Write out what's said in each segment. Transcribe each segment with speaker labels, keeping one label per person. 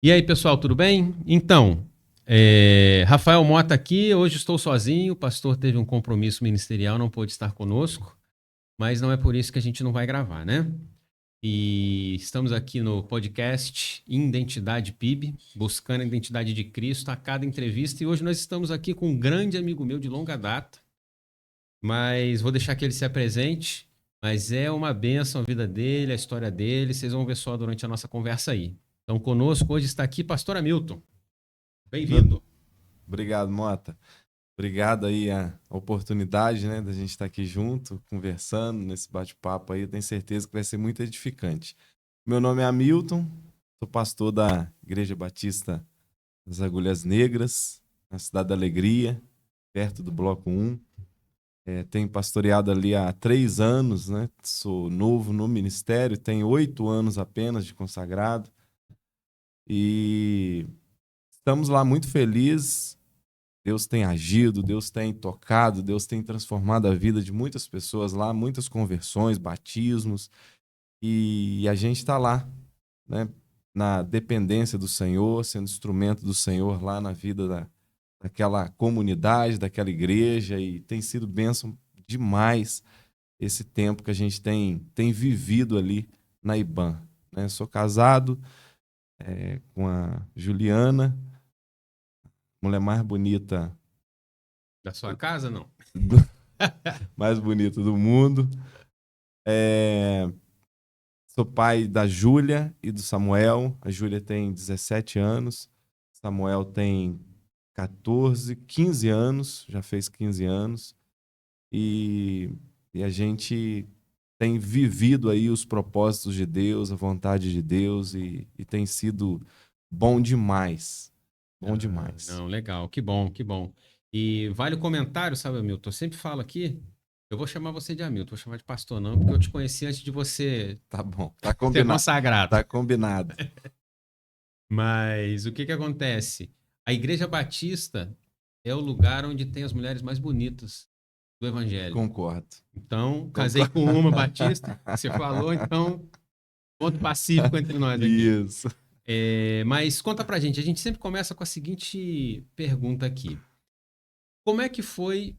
Speaker 1: E aí, pessoal, tudo bem? Então, Rafael Mota aqui. Hoje estou sozinho. O pastor teve um compromisso ministerial, não pôde estar conosco, mas não é por isso que a gente não vai gravar, né? E estamos aqui no podcast Identidade PIB, buscando a identidade de Cristo a cada entrevista. E hoje nós estamos aqui com um grande amigo meu de longa data, mas vou deixar que ele se apresente. Mas é uma bênção a vida dele, a história dele. Vocês vão ver só durante a nossa conversa aí. Então, conosco hoje está aqui Pastor Hamilton. Bem-vindo.
Speaker 2: Obrigado, Mota. Obrigado aí a oportunidade, né, da gente estar aqui junto, conversando nesse bate-papo aí. Eu tenho certeza que vai ser muito edificante. Meu nome é Hamilton, sou pastor da Igreja Batista das Agulhas Negras, na Cidade da Alegria, perto do Bloco 1. Tenho pastoreado ali há 3 anos, né? Sou novo no ministério, tenho 8 anos apenas de consagrado. E estamos lá muito felizes. Deus tem agido, Deus tem tocado, Deus tem transformado a vida de muitas pessoas lá, muitas conversões, batismos, e a gente está lá, né, na dependência do Senhor, sendo instrumento do Senhor lá na vida daquela comunidade, daquela igreja, e tem sido bênção demais esse tempo que a gente tem vivido ali na IBAN, né? Sou casado com a Juliana, mulher mais bonita
Speaker 1: Da sua casa, não?
Speaker 2: mais bonita do mundo. Sou pai da Júlia e do Samuel. A Júlia tem 17 anos, Samuel tem 14, 15 anos, já fez 15 anos. E a gente tem vivido aí os propósitos de Deus, a vontade de Deus, e tem sido bom demais. Bom demais.
Speaker 1: Não, legal, que bom, que bom. E vale o comentário, sabe, Hamilton? Eu sempre falo aqui, eu vou chamar você de Hamilton, vou chamar de pastor não, porque eu te conheci antes de você
Speaker 2: Tá bom, tá
Speaker 1: ser
Speaker 2: combinado.
Speaker 1: consagrado.
Speaker 2: Tá combinado.
Speaker 1: Mas o que acontece? A Igreja Batista é o lugar onde tem as mulheres mais bonitas do Evangelho.
Speaker 2: Concordo.
Speaker 1: Então, casei com uma batista, você falou, então, ponto pacífico entre nós aqui.
Speaker 2: Isso.
Speaker 1: Mas conta pra gente, a gente sempre começa com a seguinte pergunta aqui. Como é que foi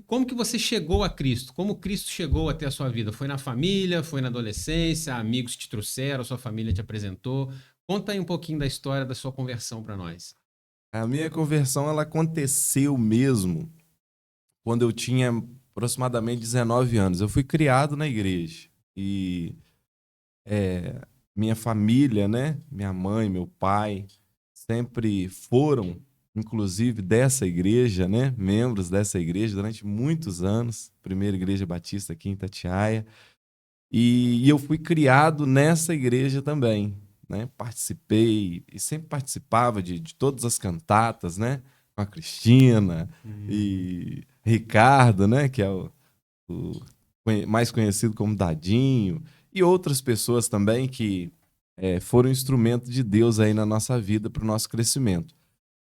Speaker 1: como que você chegou a Cristo? Como Cristo chegou até a sua vida? Foi na família, foi na adolescência, amigos te trouxeram, sua família te apresentou? Conta aí um pouquinho da história da sua conversão para nós.
Speaker 2: A minha conversão, ela aconteceu mesmo quando eu tinha aproximadamente 19 anos. Eu fui criado na igreja e minha família, né, minha mãe, meu pai, sempre foram, inclusive, dessa igreja, né, membros dessa igreja durante muitos anos, primeira igreja batista aqui em Itatiaia, e eu fui criado nessa igreja também, né, participei e sempre participava de todas as cantatas, né, com a Cristina e Ricardo, né, que é o mais conhecido como Dadinho, e outras pessoas também que foram instrumento de Deus aí na nossa vida para o nosso crescimento.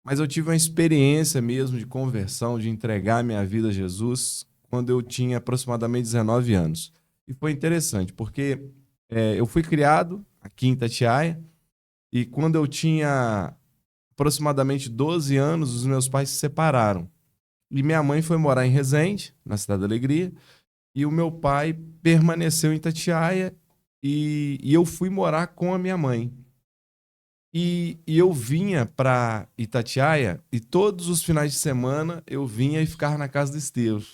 Speaker 2: Mas eu tive uma experiência mesmo de conversão, de entregar minha vida a Jesus quando eu tinha aproximadamente 19 anos. E foi interessante, porque eu fui criado aqui em Itatiaia e quando eu tinha aproximadamente 12 anos, os meus pais se separaram. E minha mãe foi morar em Resende, na Cidade da Alegria, e o meu pai permaneceu em Itatiaia e eu fui morar com a minha mãe. E eu vinha para Itatiaia e todos os finais de semana eu vinha e ficava na casa do Estevo.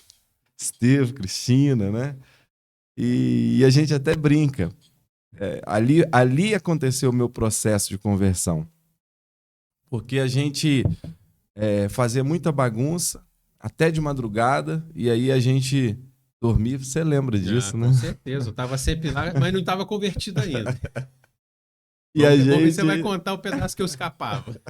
Speaker 2: Estevo, Cristina, né? E a gente até brinca. Ali aconteceu o meu processo de conversão. Porque a gente fazia muita bagunça, até de madrugada, e aí a gente dormia. Você lembra disso, né?
Speaker 1: Com certeza, eu estava sempre lá, mas não estava convertido ainda.
Speaker 2: E
Speaker 1: Vamos ver se você vai contar o pedaço que eu escapava.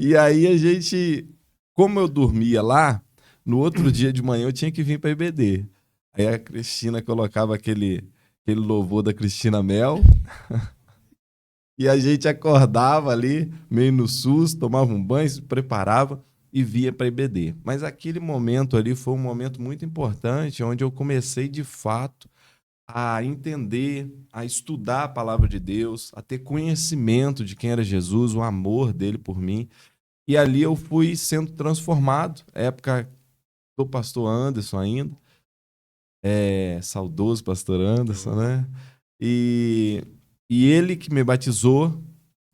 Speaker 2: E aí a gente, como eu dormia lá, no outro dia de manhã eu tinha que vir para IBD. Aí a Cristina colocava aquele louvor da Cristina Mel. E a gente acordava ali, meio no susto, tomava um banho, se preparava e via para IBD. Mas aquele momento ali foi um momento muito importante, onde eu comecei de fato a entender, a estudar a palavra de Deus, a ter conhecimento de quem era Jesus, o amor dele por mim. E ali eu fui sendo transformado, época do pastor Anderson ainda, saudoso pastor Anderson, né? E, e ele que me batizou,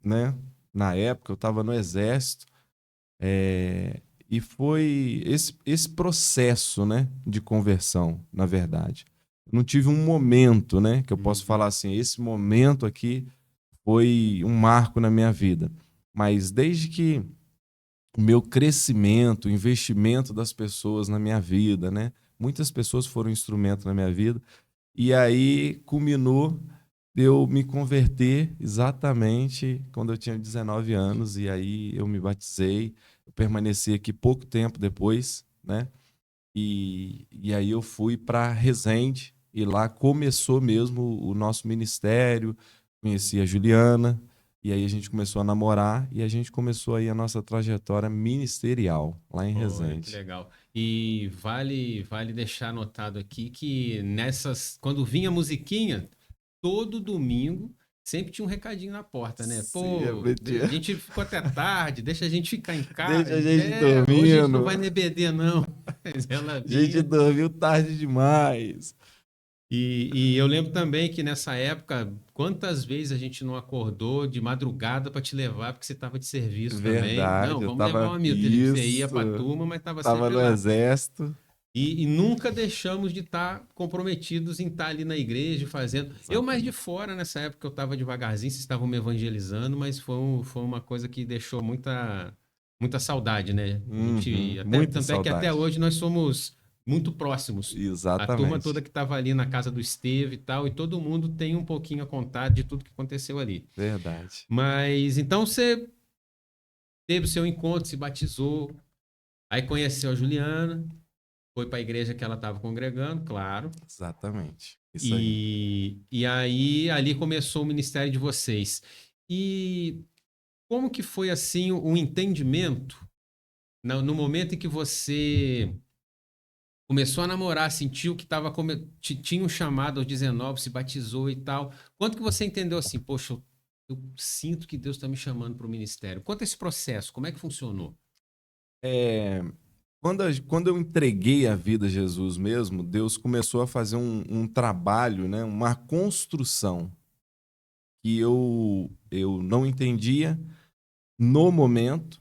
Speaker 2: né? Na época eu estava no exército, e foi esse processo, né, de conversão, na verdade. Não tive um momento, né, que eu posso falar assim, esse momento aqui foi um marco na minha vida. Mas desde que o meu crescimento, o investimento das pessoas na minha vida, né? Muitas pessoas foram instrumento na minha vida. E aí culminou de eu me converter exatamente quando eu tinha 19 anos. E aí eu me batizei. Eu permaneci aqui pouco tempo depois, né? E aí eu fui para Resende. E lá começou mesmo o nosso ministério. Conheci a Juliana. E aí a gente começou a namorar e a gente começou aí a nossa trajetória ministerial lá em
Speaker 1: Olha, que
Speaker 2: Resende.
Speaker 1: legal. E vale deixar anotado aqui que quando vinha a musiquinha, todo domingo sempre tinha um recadinho na porta, né? Pô,
Speaker 2: Sempre
Speaker 1: a
Speaker 2: tinha.
Speaker 1: gente ficou até tarde, deixa a gente ficar em casa.
Speaker 2: Deixa a gente
Speaker 1: Hoje a gente não
Speaker 2: dormindo.
Speaker 1: vai no EBD, não. Mas ela
Speaker 2: A gente
Speaker 1: vinha.
Speaker 2: dormiu tarde demais.
Speaker 1: E eu lembro também que nessa época, quantas vezes a gente não acordou de madrugada para te levar, porque você estava de serviço também. Não,
Speaker 2: Verdade, eu
Speaker 1: vamos levar um
Speaker 2: tava.
Speaker 1: amigo. Você ia
Speaker 2: Isso.
Speaker 1: para a turma, mas estava
Speaker 2: Tava
Speaker 1: sempre
Speaker 2: no
Speaker 1: lá.
Speaker 2: exército.
Speaker 1: E nunca deixamos de estar comprometidos em estar ali na igreja fazendo. Eu mais de
Speaker 2: Exatamente.
Speaker 1: fora, nessa época eu estava devagarzinho, vocês estavam me evangelizando, mas foi uma coisa que deixou muita saudade, né?
Speaker 2: Uhum, muita
Speaker 1: Tanto é que até
Speaker 2: saudade.
Speaker 1: hoje nós somos muito próximos. A turma toda
Speaker 2: Exatamente.
Speaker 1: que estava ali na casa do Esteve e tal, e todo mundo tem um pouquinho a contar de tudo que aconteceu ali.
Speaker 2: Verdade.
Speaker 1: Mas então você teve o seu encontro, se batizou, aí conheceu a Juliana, foi para a igreja que ela estava congregando, claro.
Speaker 2: Exatamente. Isso aí.
Speaker 1: E aí ali começou o ministério de vocês. E como que foi assim o entendimento no momento em que você começou a namorar, sentiu que tinha um chamado aos 19, se batizou e tal. Quando que você entendeu assim, poxa, eu sinto que Deus está me chamando para o ministério? Conta esse processo, como é que funcionou?
Speaker 2: É, quando eu entreguei a vida a Jesus mesmo, Deus começou a fazer um trabalho, né? Uma construção que eu não entendia no momento,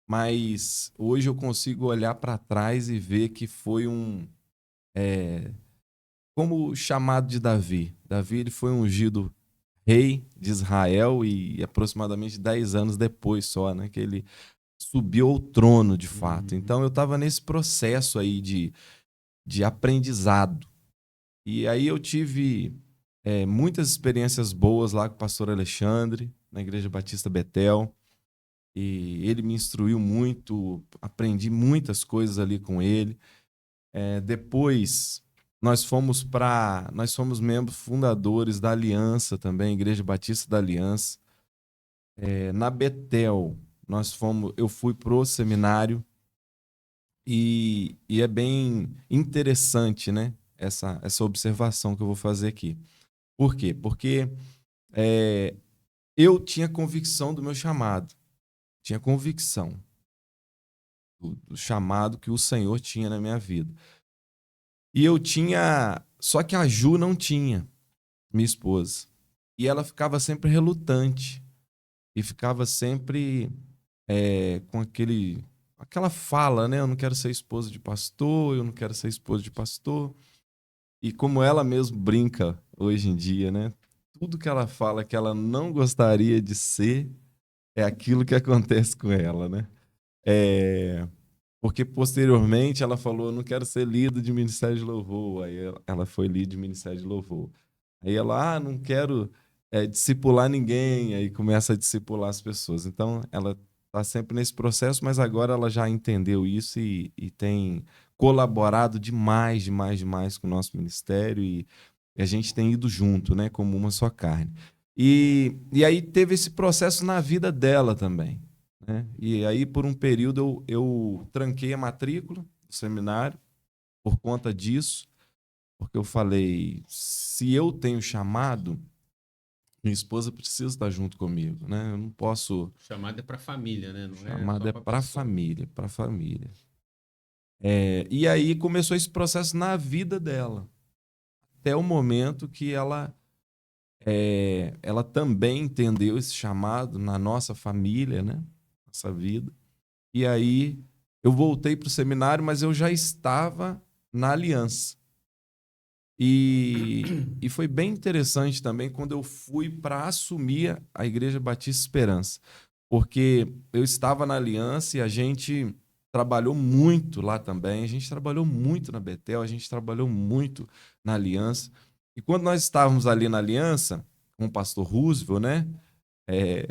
Speaker 2: mas hoje eu consigo olhar para trás e ver que foi como o chamado de Davi. Davi ele foi ungido rei de Israel e aproximadamente 10 anos depois só, né, que ele subiu ao trono de fato.
Speaker 1: Uhum.
Speaker 2: Então eu estava nesse processo aí de aprendizado. E aí eu tive muitas experiências boas lá com o pastor Alexandre, na Igreja Batista Betel. E ele me instruiu muito, aprendi muitas coisas ali com ele. Depois nós fomos membros fundadores da Aliança também, Igreja Batista da Aliança. Na Betel, eu fui pro seminário e é bem interessante, né? Essa observação que eu vou fazer aqui. Por quê? Porque é, eu tinha convicção do meu chamado, tinha convicção do chamado que o Senhor tinha na minha vida. E eu tinha. Só que a Ju não tinha, minha esposa. E ela ficava sempre relutante. E ficava sempre com aquela fala, né? Eu não quero ser esposa de pastor, eu não quero ser esposa de pastor. E como ela mesmo brinca hoje em dia, né? Tudo que ela fala que ela não gostaria de ser é aquilo que acontece com ela, né? É, Porque posteriormente ela falou: eu não quero ser líder de ministério de louvor. Aí ela foi líder de ministério de louvor. Aí ela, não quero discipular ninguém. Aí começa a discipular as pessoas. Então ela está sempre nesse processo, mas agora ela já entendeu isso e tem colaborado demais, demais, demais com o nosso ministério e a gente tem ido junto, né, como uma só carne. E aí teve esse processo na vida dela também, né? E aí, por um período, eu tranquei a matrícula do seminário por conta disso. porque eu falei, se eu tenho chamado, minha esposa precisa estar junto comigo, né? Eu não posso...
Speaker 1: Chamada é para família, né? Não é
Speaker 2: Chamado
Speaker 1: só
Speaker 2: é
Speaker 1: para
Speaker 2: para
Speaker 1: pessoa.
Speaker 2: família, para família. E aí começou esse processo na vida dela, até o momento que ela também entendeu esse chamado na nossa família, né? Nossa vida. E aí eu voltei para o seminário, mas eu já estava na aliança. E foi bem interessante também quando eu fui para assumir a Igreja Batista Esperança, porque eu estava na aliança e a gente trabalhou muito lá também, a gente trabalhou muito na Betel, a gente trabalhou muito na aliança. E quando nós estávamos ali na aliança, com o pastor Roosevelt, né?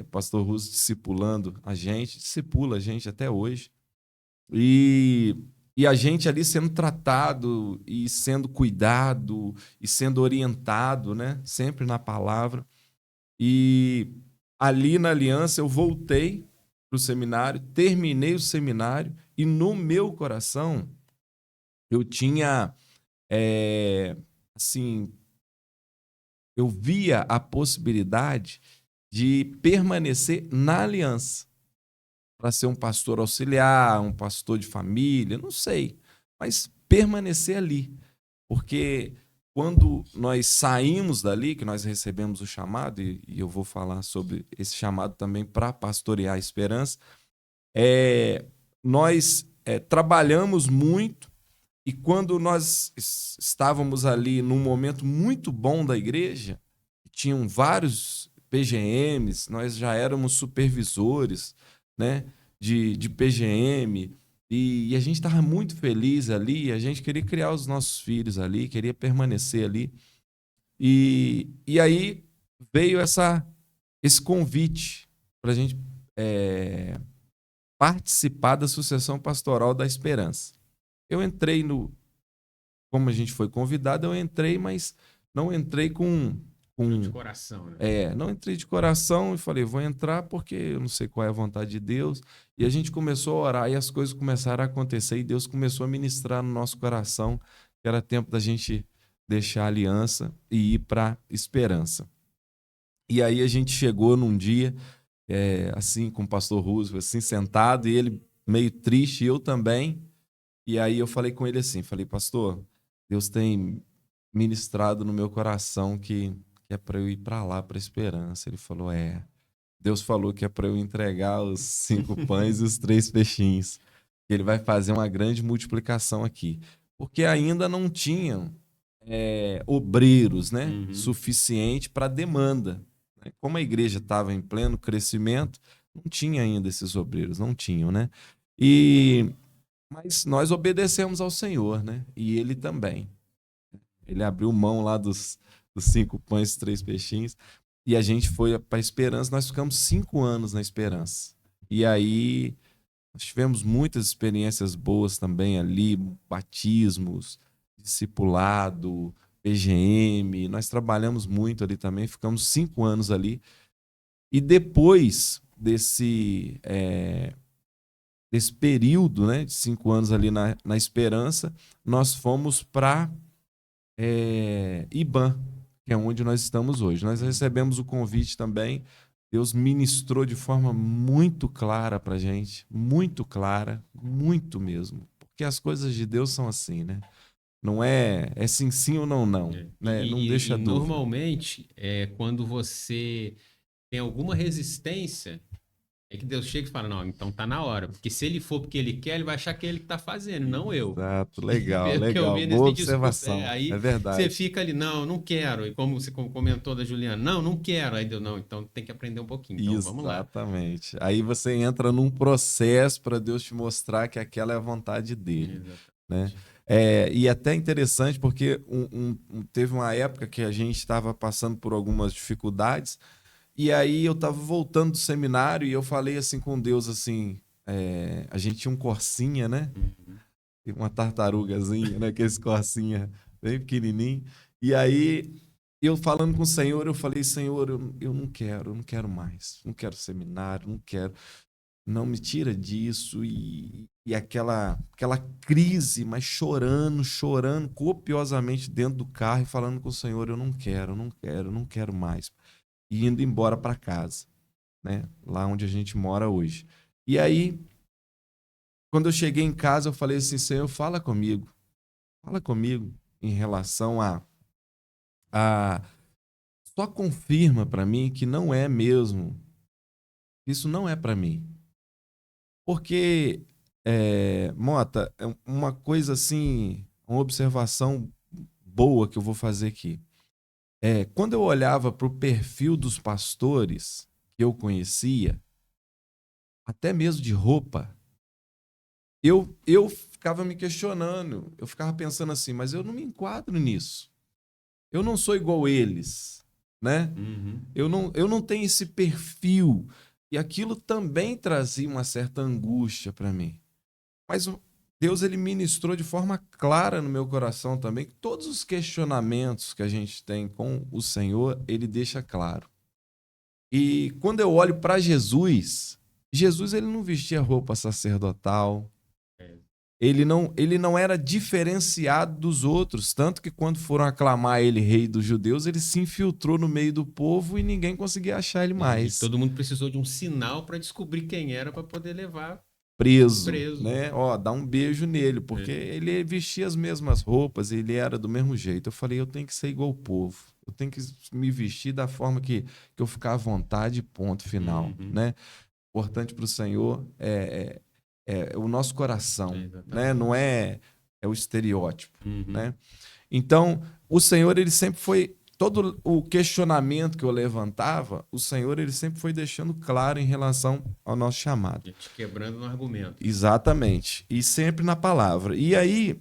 Speaker 2: Pastor Roosevelt discipulando a gente, discipula a gente até hoje. E, e a gente ali sendo tratado e sendo cuidado e sendo orientado, né? Sempre na palavra. E ali na aliança eu voltei para o seminário, terminei o seminário e no meu coração eu tinha, assim, eu via a possibilidade de permanecer na aliança para ser um pastor auxiliar, um pastor de família, não sei, mas permanecer ali. Porque quando nós saímos dali, que nós recebemos o chamado, e eu vou falar sobre esse chamado também para pastorear a esperança, nós trabalhamos muito e quando nós estávamos ali num momento muito bom da igreja, tinham vários PGMs, nós já éramos supervisores, né, de PGM, e a gente estava muito feliz ali, a gente queria criar os nossos filhos ali, queria permanecer ali. E aí veio esse convite para a gente participar da sucessão pastoral da Esperança. Eu entrei como a gente foi convidado, eu entrei, mas não entrei
Speaker 1: De coração, né?
Speaker 2: não entrei de coração e falei, vou entrar porque eu não sei qual é a vontade de Deus. E a gente começou a orar e as coisas começaram a acontecer e Deus começou a ministrar no nosso coração que era tempo da gente deixar a aliança e ir para esperança. E aí a gente chegou num dia, assim, com o pastor Roosevelt, assim, sentado, e ele meio triste, e eu também. E aí eu falei com ele assim, falei, pastor, Deus tem ministrado no meu coração que é para eu ir para lá, para Esperança. Ele falou, Deus falou que é para eu entregar os 5 pães e os 3 peixinhos. Que ele vai fazer uma grande multiplicação aqui. Porque ainda não tinham obreiros, né, suficiente para a demanda. Como a igreja estava em pleno crescimento, não tinha ainda esses obreiros, não tinham, né? Mas nós obedecemos ao Senhor, né? E ele também. Ele abriu mão lá dos 5 pães e 3 peixinhos. E a gente foi para a Esperança. Nós ficamos 5 anos na Esperança. E aí nós tivemos muitas experiências boas também ali, batismos, discipulado, PGM. Nós trabalhamos muito ali também. Ficamos 5 anos ali. E depois desse período, né, de 5 anos ali na Esperança, nós fomos para IBAN, que é onde nós estamos hoje. Nós recebemos o convite também, Deus ministrou de forma muito clara para a gente, muito clara, muito mesmo, porque as coisas de Deus são assim, né? Não é sim, sim ou não, não, né? Não deixa
Speaker 1: E
Speaker 2: dúvida.
Speaker 1: normalmente, quando você tem alguma resistência, é que Deus chega e fala, não, então tá na hora. Porque se ele for porque ele quer, ele vai achar que é ele que tá fazendo, não eu.
Speaker 2: Exato, legal,
Speaker 1: Pelo que eu
Speaker 2: legal,
Speaker 1: vi nesse
Speaker 2: boa
Speaker 1: discurso.
Speaker 2: observação, é
Speaker 1: Aí você
Speaker 2: verdade.
Speaker 1: fica ali, não, não quero. E como você comentou da Juliana, não, não quero. Aí Deus, não, então tem que aprender um pouquinho. Então vamos lá.
Speaker 2: Exatamente. Aí você entra num processo para Deus te mostrar que aquela é a vontade dele, né?
Speaker 1: Exatamente.
Speaker 2: E é até interessante porque teve uma época que a gente estava passando por algumas dificuldades e aí eu estava voltando do seminário e eu falei assim com Deus assim, a gente tinha um corsinha, né?
Speaker 1: Uhum.
Speaker 2: Uma tartarugazinha, né? Aquele corsinha bem pequenininho. E aí eu falando com o Senhor, eu falei, Senhor, eu não quero mais, não quero seminário, não quero, não me tira disso. e aquela crise, mas chorando copiosamente dentro do carro e falando com o Senhor, eu não quero mais. E indo embora para casa, né? Lá onde a gente mora hoje. E aí, quando eu cheguei em casa, eu falei assim, Senhor, fala comigo em relação a só confirma para mim que não é mesmo, isso não é para mim. Porque, Mota, é uma coisa assim, uma observação boa que eu vou fazer aqui. Quando eu olhava para o perfil dos pastores que eu conhecia, até mesmo de roupa, eu ficava me questionando, eu ficava pensando assim, mas eu não me enquadro nisso. Eu não sou igual eles, né?
Speaker 1: Uhum.
Speaker 2: Eu não tenho esse perfil. E aquilo também trazia uma certa angústia para mim. Mas Deus, ele ministrou de forma clara no meu coração também que todos os questionamentos que a gente tem com o Senhor, ele deixa claro. E quando eu olho para Jesus, Jesus ele não vestia roupa sacerdotal, ele não era diferenciado dos outros, tanto que quando foram aclamar ele rei dos judeus, ele se infiltrou no meio do povo e ninguém conseguia achar ele
Speaker 1: E
Speaker 2: mais.
Speaker 1: todo mundo precisou de um sinal para descobrir quem era para poder levar
Speaker 2: Preso,
Speaker 1: preso.
Speaker 2: né? Ó, dá um beijo nele, porque ele vestia as mesmas roupas, ele era do mesmo jeito. Eu falei, eu tenho que ser igual o povo. Eu tenho que me vestir da forma que eu ficar à vontade, ponto final,
Speaker 1: Uhum.
Speaker 2: né? Importante para o Senhor é o nosso coração, né?
Speaker 1: Exatamente.
Speaker 2: Não é o estereótipo,
Speaker 1: Uhum.
Speaker 2: né? Então, o Senhor, ele sempre foi todo o questionamento que eu levantava, o Senhor, ele sempre foi deixando claro em relação ao nosso chamado.
Speaker 1: Te quebrando no argumento.
Speaker 2: Exatamente. E sempre na palavra. E aí,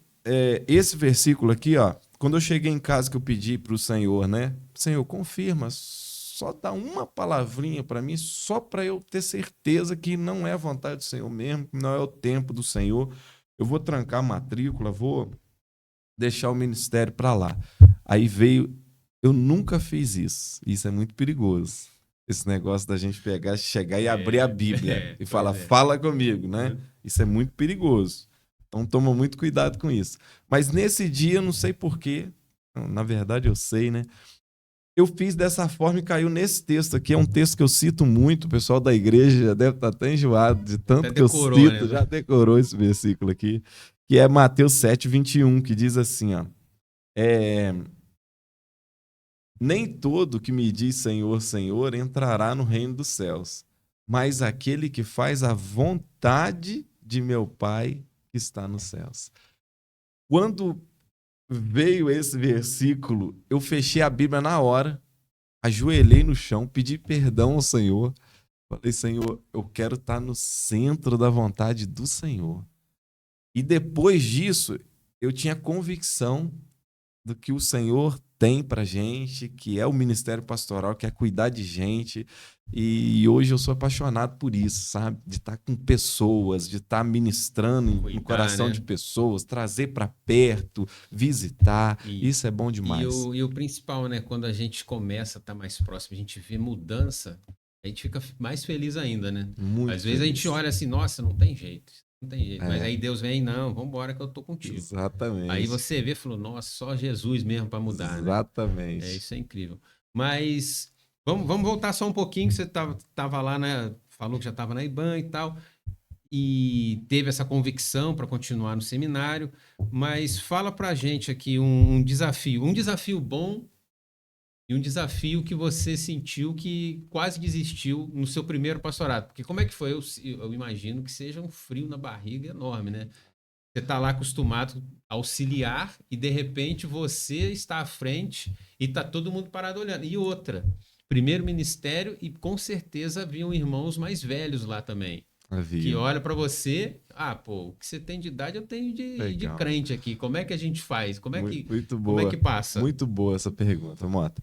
Speaker 2: esse versículo aqui, ó, quando eu cheguei em casa que eu pedi para o Senhor, né? Senhor, confirma, só dá uma palavrinha para mim, só para eu ter certeza que não é a vontade do Senhor mesmo, que não é o tempo do Senhor. Eu vou trancar a matrícula, vou deixar o ministério para lá. Aí veio, eu nunca fiz isso. Isso é muito perigoso. Esse negócio da gente pegar, chegar e abrir a Bíblia e falar, fala comigo, né? Isso é muito perigoso. Então toma muito cuidado com isso. Mas nesse dia, eu não sei porquê, na verdade eu sei, né? Eu fiz dessa forma e caiu nesse texto aqui. É um texto que eu cito muito, o pessoal da igreja já deve estar até enjoado de tanto
Speaker 1: Até
Speaker 2: que eu
Speaker 1: decorou,
Speaker 2: cito,
Speaker 1: né?
Speaker 2: já decorou esse versículo aqui, que é Mateus 7:21, que diz assim, ó. Nem todo que me diz Senhor, Senhor entrará no reino dos céus, mas aquele que faz a vontade de meu Pai que está nos céus. Quando veio esse versículo, eu fechei a Bíblia na hora, ajoelhei no chão, pedi perdão ao Senhor. Falei, Senhor, eu quero estar no centro da vontade do Senhor. E depois disso, eu tinha convicção do que o Senhor tem pra gente, que é o ministério pastoral, que é cuidar de gente. E hoje eu sou apaixonado por isso, sabe? De estar com pessoas, de estar ministrando no coração, né, de pessoas, trazer para perto, visitar. Isso é bom demais.
Speaker 1: E o principal, né? Quando a gente começa a estar mais próximo, a gente vê mudança, a gente fica mais feliz ainda, né?
Speaker 2: Muito
Speaker 1: Às vezes
Speaker 2: feliz.
Speaker 1: a gente olha assim, nossa, não tem jeito. Não tem jeito. Mas aí Deus vem, não, vambora que eu tô contigo.
Speaker 2: Exatamente.
Speaker 1: Aí você vê e falou, nossa, só Jesus mesmo para mudar,
Speaker 2: Exatamente.
Speaker 1: né? Isso é incrível. Mas vamos voltar só um pouquinho, que você tava lá, né? Falou que já estava na IBAN e tal, e teve essa convicção para continuar no seminário. Mas fala pra gente aqui um desafio bom e um desafio que você sentiu que quase desistiu no seu primeiro pastorado. Porque como é que foi? Eu imagino que seja um frio na barriga enorme, né? Você está lá acostumado a auxiliar e de repente você está à frente e está todo mundo parado olhando. E outra, primeiro ministério e com certeza haviam irmãos mais velhos lá também. Que olha para você, pô, o que você tem de idade eu tenho de crente aqui. Como é que a gente faz? Como é que passa?
Speaker 2: Muito boa essa pergunta, Mota.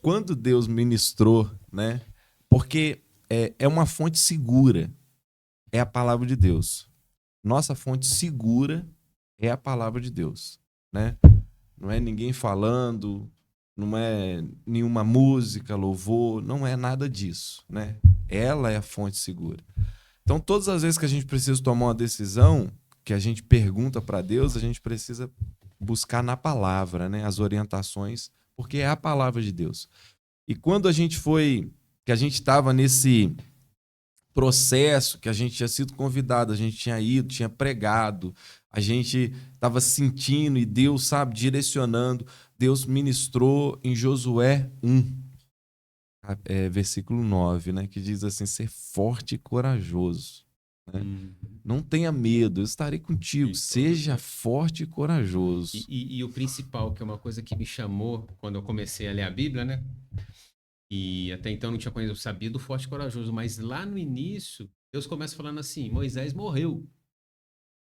Speaker 2: Quando Deus ministrou, né? Porque é uma fonte segura, é a palavra de Deus. Nossa fonte segura é a palavra de Deus, né? Não é ninguém falando, não é nenhuma música, louvor, não é nada disso, né? Ela é a fonte segura. Então, todas as vezes que a gente precisa tomar uma decisão, que a gente pergunta para Deus, a gente precisa buscar na palavra, né, as orientações, porque é a palavra de Deus. E quando que a gente estava nesse processo, que a gente tinha sido convidado, a gente tinha ido, tinha pregado, a gente estava sentindo e Deus, sabe, direcionando, Deus ministrou em Josué 1, versículo 9, né, que diz assim, ser forte e corajoso, né? Não tenha medo, eu estarei contigo, seja forte e corajoso.
Speaker 1: E o principal, que é uma coisa que me chamou quando eu comecei a ler a Bíblia, né? E até então não tinha conhecido, sabia do forte e corajoso, mas lá no início, Deus começa falando assim: Moisés morreu.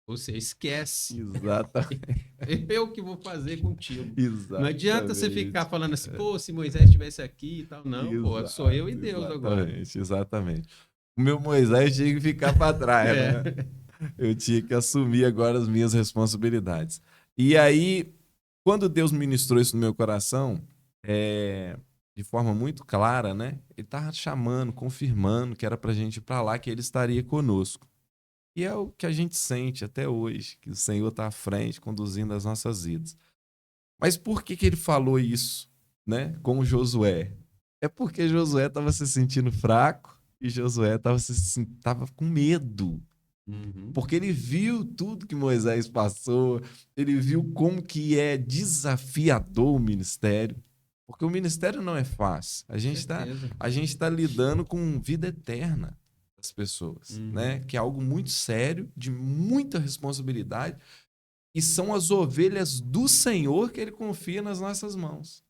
Speaker 1: Você esquece.
Speaker 2: Exatamente.
Speaker 1: Eu que vou fazer contigo. Não
Speaker 2: Exatamente.
Speaker 1: adianta você ficar falando assim, pô, se Moisés estivesse aqui e tal. Não, pô, sou eu e Deus agora.
Speaker 2: Exatamente. O meu Moisés tinha que ficar para trás, né? Eu tinha que assumir agora as minhas responsabilidades. E aí, quando Deus ministrou isso no meu coração, de forma muito clara, né? Ele estava chamando, confirmando que era para a gente ir para lá, que ele estaria conosco. E é o que a gente sente até hoje, que o Senhor está à frente, conduzindo as nossas vidas. Mas por que ele falou isso, né, com Josué? É porque Josué estava se sentindo fraco e Josué estava com medo. Porque ele viu tudo que Moisés passou, ele viu como que é desafiador o ministério. Porque o ministério não é fácil. A gente tá lidando com vida eterna das pessoas, né? Que é algo muito sério, de muita responsabilidade. E são as ovelhas do Senhor que ele confia nas nossas mãos.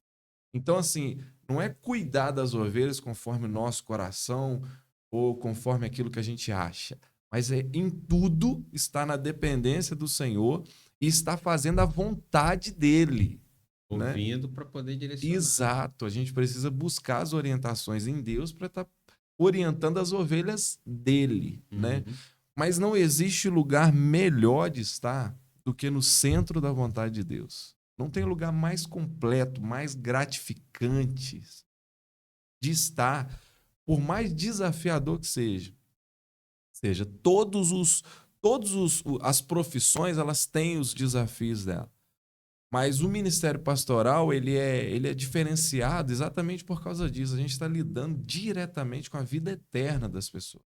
Speaker 2: Então, assim, não é cuidar das ovelhas conforme o nosso coração ou conforme aquilo que a gente acha, mas em tudo está na dependência do Senhor e está fazendo a vontade dele.
Speaker 1: Ouvindo, né? Para poder direcionar.
Speaker 2: Exato. A gente precisa buscar as orientações em Deus para estar orientando as ovelhas dele, né? Mas não existe lugar melhor de estar do que no centro da vontade de Deus. Não tem lugar mais completo, mais gratificante de estar, por mais desafiador que seja. Ou seja, as profissões, elas têm os desafios dela. Mas o ministério pastoral, ele é diferenciado exatamente por causa disso. A gente está lidando diretamente com a vida eterna das pessoas,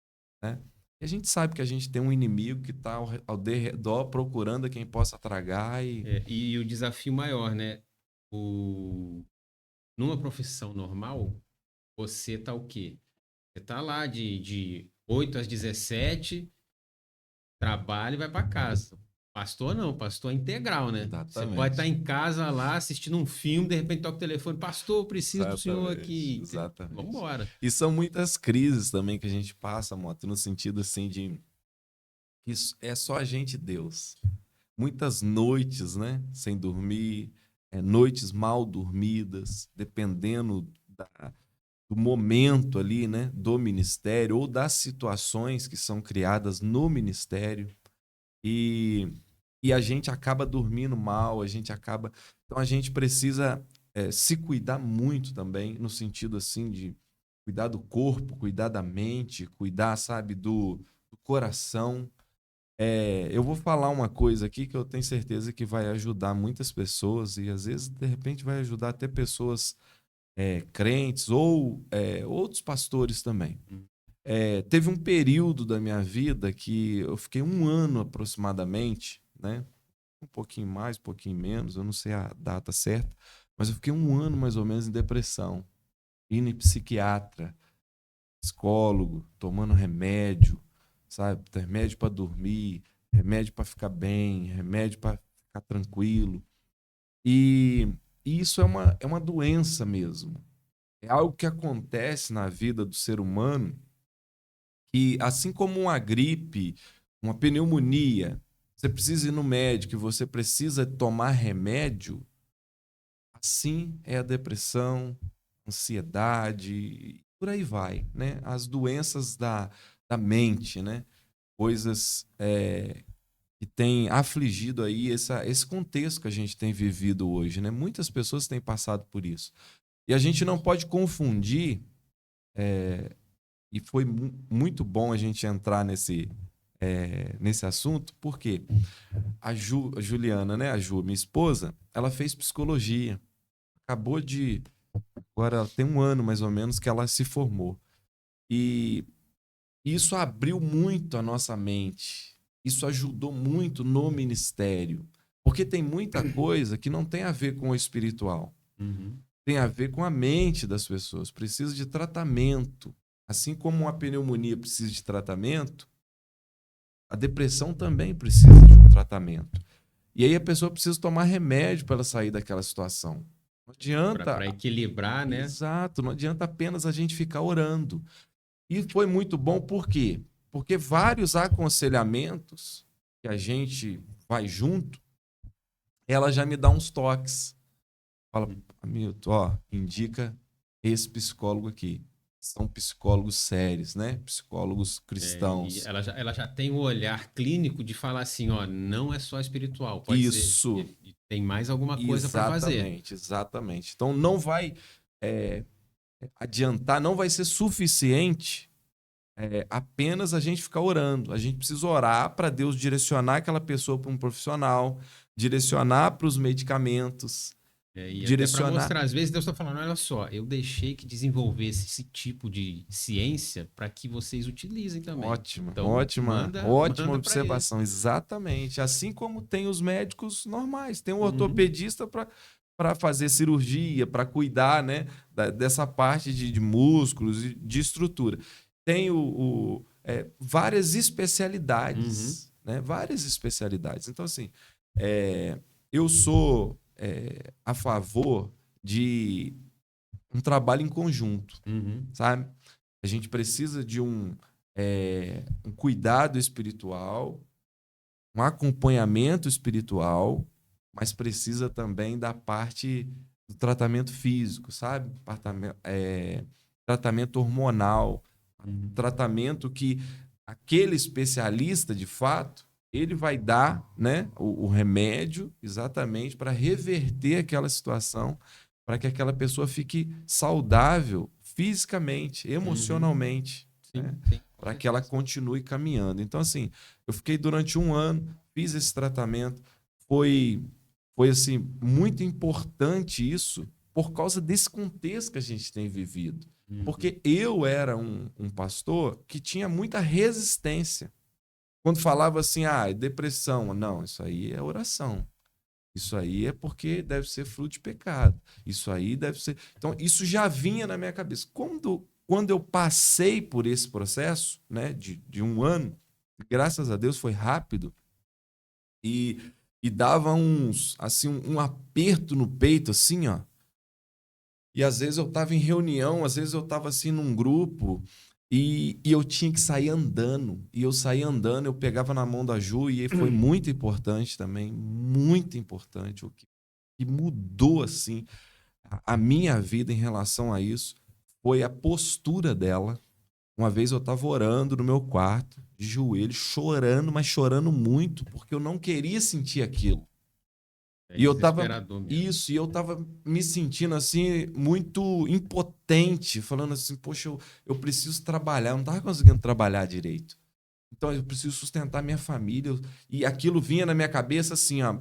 Speaker 2: né? E a gente sabe que a gente tem um inimigo que está ao redor procurando quem possa tragar.
Speaker 1: E o desafio maior, né? Numa profissão normal, você tá o quê? Você tá lá de 8 às 17, trabalha e vai para casa. Pastor não, pastor é integral, né?
Speaker 2: Exatamente.
Speaker 1: Você pode estar em casa lá assistindo um filme, de repente toca o telefone, pastor, eu preciso do senhor aqui.
Speaker 2: Exatamente.
Speaker 1: Vamos embora.
Speaker 2: E são muitas crises também que a gente passa, Mota, no sentido assim de que é só a gente e Deus. Muitas noites, né, sem dormir, noites mal dormidas, dependendo do momento ali, né, do ministério ou das situações que são criadas no ministério. E a gente acaba dormindo mal, Então a gente precisa se cuidar muito também, no sentido assim de cuidar do corpo, cuidar da mente, cuidar, sabe, do coração. Eu vou falar uma coisa aqui que eu tenho certeza que vai ajudar muitas pessoas e às vezes, de repente, vai ajudar até pessoas crentes ou outros pastores também. Teve um período da minha vida que eu fiquei 1 ano aproximadamente, né? Um pouquinho mais, um pouquinho menos, eu não sei a data certa, mas eu fiquei 1 ano mais ou menos em depressão, indo em psiquiatra, psicólogo, tomando remédio, sabe? Remédio para dormir, remédio para ficar bem, remédio para ficar tranquilo. E isso é uma doença mesmo. É algo que acontece na vida do ser humano que, assim como uma gripe, uma pneumonia, você precisa ir no médico, você precisa tomar remédio, assim é a depressão, ansiedade, por aí vai, né? As doenças da mente, né? Coisas que têm afligido aí esse contexto que a gente tem vivido hoje, né? Muitas pessoas têm passado por isso. E a gente não pode confundir E foi muito bom a gente entrar nesse assunto, porque a Juliana, né, a Ju, minha esposa, ela fez psicologia. Acabou de... Agora tem um ano, mais ou menos, que ela se formou. E isso abriu muito a nossa mente. Isso ajudou muito no ministério. Porque tem muita coisa que não tem a ver com o espiritual.
Speaker 1: Uhum.
Speaker 2: Tem a ver com a mente das pessoas. Precisa de tratamento. Assim como uma pneumonia precisa de tratamento, a depressão também precisa de um tratamento. E aí a pessoa precisa tomar remédio para ela sair daquela situação. Não adianta...
Speaker 1: Para equilibrar, né?
Speaker 2: Exato, não adianta apenas a gente ficar orando. E foi muito bom, por quê? Porque vários aconselhamentos que a gente vai junto, ela já me dá uns toques. Fala, Hamilton, ó, indica esse psicólogo aqui. São psicólogos sérios, né? Psicólogos
Speaker 1: E
Speaker 2: cristãos.
Speaker 1: ela já tem o olhar clínico de falar assim, ó, não é só espiritual, pode ser,
Speaker 2: Isso,
Speaker 1: tem mais alguma coisa para fazer.
Speaker 2: exatamente, exatamente. Então não vai adiantar, não vai ser suficiente apenas a gente ficar orando. A gente precisa orar para Deus direcionar aquela pessoa para um profissional, direcionar para os medicamentos,
Speaker 1: E até para
Speaker 2: direcionar.
Speaker 1: mostrar, às vezes Deus está falando, olha só, eu deixei que desenvolvesse esse tipo de ciência para que vocês utilizem também.
Speaker 2: Ótima,
Speaker 1: Então,
Speaker 2: ótima
Speaker 1: manda
Speaker 2: observação. Exatamente. Assim como tem os médicos normais, tem um
Speaker 1: Uhum.
Speaker 2: ortopedista para fazer cirurgia, para cuidar, né, dessa parte de músculos e de estrutura. Tem várias especialidades, né? Várias especialidades. Então, assim, eu sou a favor de um trabalho em conjunto,
Speaker 1: Uhum.
Speaker 2: sabe? A gente precisa de um cuidado espiritual, um acompanhamento espiritual, mas precisa também da parte do tratamento físico, sabe? Tratamento hormonal, tratamento que aquele especialista, de fato, ele vai dar, né, o remédio exatamente para reverter aquela situação, para que aquela pessoa fique saudável fisicamente, emocionalmente, né? Para que ela continue caminhando. Então, assim, eu fiquei durante um ano, fiz esse tratamento, foi assim, muito importante isso por causa desse contexto que a gente tem vivido. Porque eu era um pastor que tinha muita resistência. Quando falava assim, depressão, não, isso aí é oração. Isso aí é porque deve ser fruto de pecado. Isso aí deve ser... Então, isso já vinha na minha cabeça. Quando eu passei por esse processo, né, de um ano, graças a Deus foi rápido, e dava um aperto no peito, assim, ó. E às vezes eu estava em reunião, às vezes eu estava assim num grupo e eu tinha que sair andando. E eu saía andando, eu pegava na mão da Ju e foi muito importante também, muito importante. O que mudou assim a minha vida em relação a isso foi a postura dela. Uma vez eu estava orando no meu quarto, de joelho, chorando, mas chorando muito, porque eu não queria sentir aquilo. E eu tava
Speaker 1: mesmo.
Speaker 2: e eu tava me sentindo assim muito impotente, falando assim, poxa, eu preciso trabalhar, eu não tava conseguindo trabalhar direito. Então eu preciso sustentar minha família. E aquilo vinha na minha cabeça assim, ó,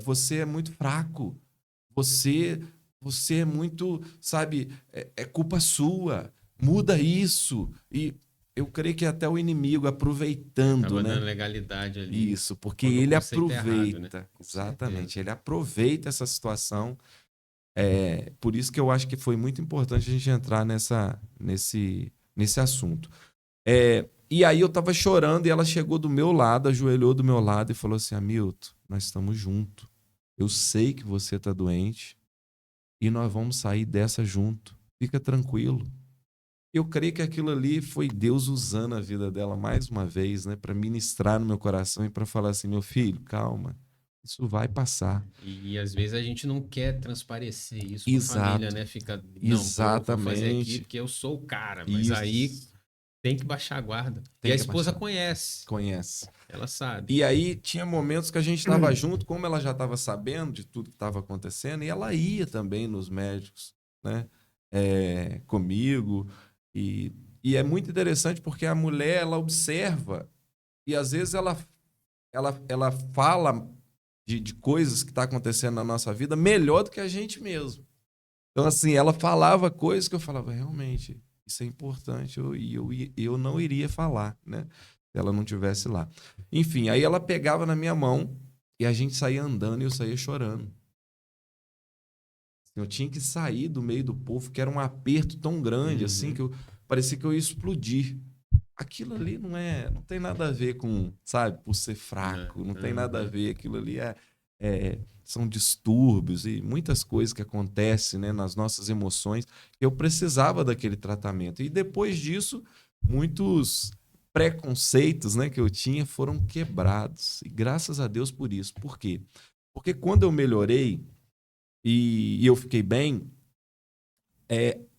Speaker 2: você é muito fraco. Você é muito, sabe, é culpa sua. Muda isso. E eu creio que até o inimigo aproveitando,
Speaker 1: Tava
Speaker 2: né?
Speaker 1: dando legalidade ali.
Speaker 2: Isso, porque
Speaker 1: Quando o
Speaker 2: ele
Speaker 1: conceito é errado, né?
Speaker 2: aproveita.
Speaker 1: Com
Speaker 2: Exatamente,
Speaker 1: certeza.
Speaker 2: ele aproveita essa situação. Por isso que eu acho que foi muito importante a gente entrar nesse assunto. E aí eu tava chorando e ela chegou do meu lado, ajoelhou do meu lado e falou assim, Hamilton, nós estamos juntos. Eu sei que você tá doente e nós vamos sair dessa junto. Fica tranquilo. Eu creio que aquilo ali foi Deus usando a vida dela mais uma vez, né, para ministrar no meu coração e para falar assim, meu filho, calma, isso vai passar.
Speaker 1: E às vezes a gente não quer transparecer isso para a família,
Speaker 2: Exato,
Speaker 1: né? Fica, não, vou fazer aqui
Speaker 2: exatamente.
Speaker 1: porque eu sou o cara, mas aí
Speaker 2: Isso.
Speaker 1: tem que baixar a guarda. E
Speaker 2: Tem
Speaker 1: a
Speaker 2: que
Speaker 1: esposa
Speaker 2: abaixar.
Speaker 1: conhece,
Speaker 2: Conhece.
Speaker 1: ela sabe.
Speaker 2: E aí tinha momentos que a gente estava junto, como ela já estava sabendo de tudo que estava acontecendo, e ela ia também nos médicos, né? Comigo. E E é muito interessante porque a mulher, ela observa e às vezes ela fala de coisas que estão acontecendo na nossa vida melhor do que a gente mesmo. Então, assim, ela falava coisas que eu falava, realmente, isso é importante, eu não iria falar, né? Se ela não estivesse lá. Enfim, aí ela pegava na minha mão e a gente saía andando e eu saía chorando. Eu tinha que sair do meio do povo, que era um aperto tão grande, assim, que parecia que eu ia explodir. Aquilo ali não tem nada a ver com, sabe, por ser fraco, não tem nada a ver. Aquilo ali são distúrbios e muitas coisas que acontecem, né, nas nossas emoções. Eu precisava daquele tratamento. E depois disso, muitos preconceitos, né, que eu tinha foram quebrados. E graças a Deus por isso. Por quê? Porque quando eu melhorei e eu fiquei bem,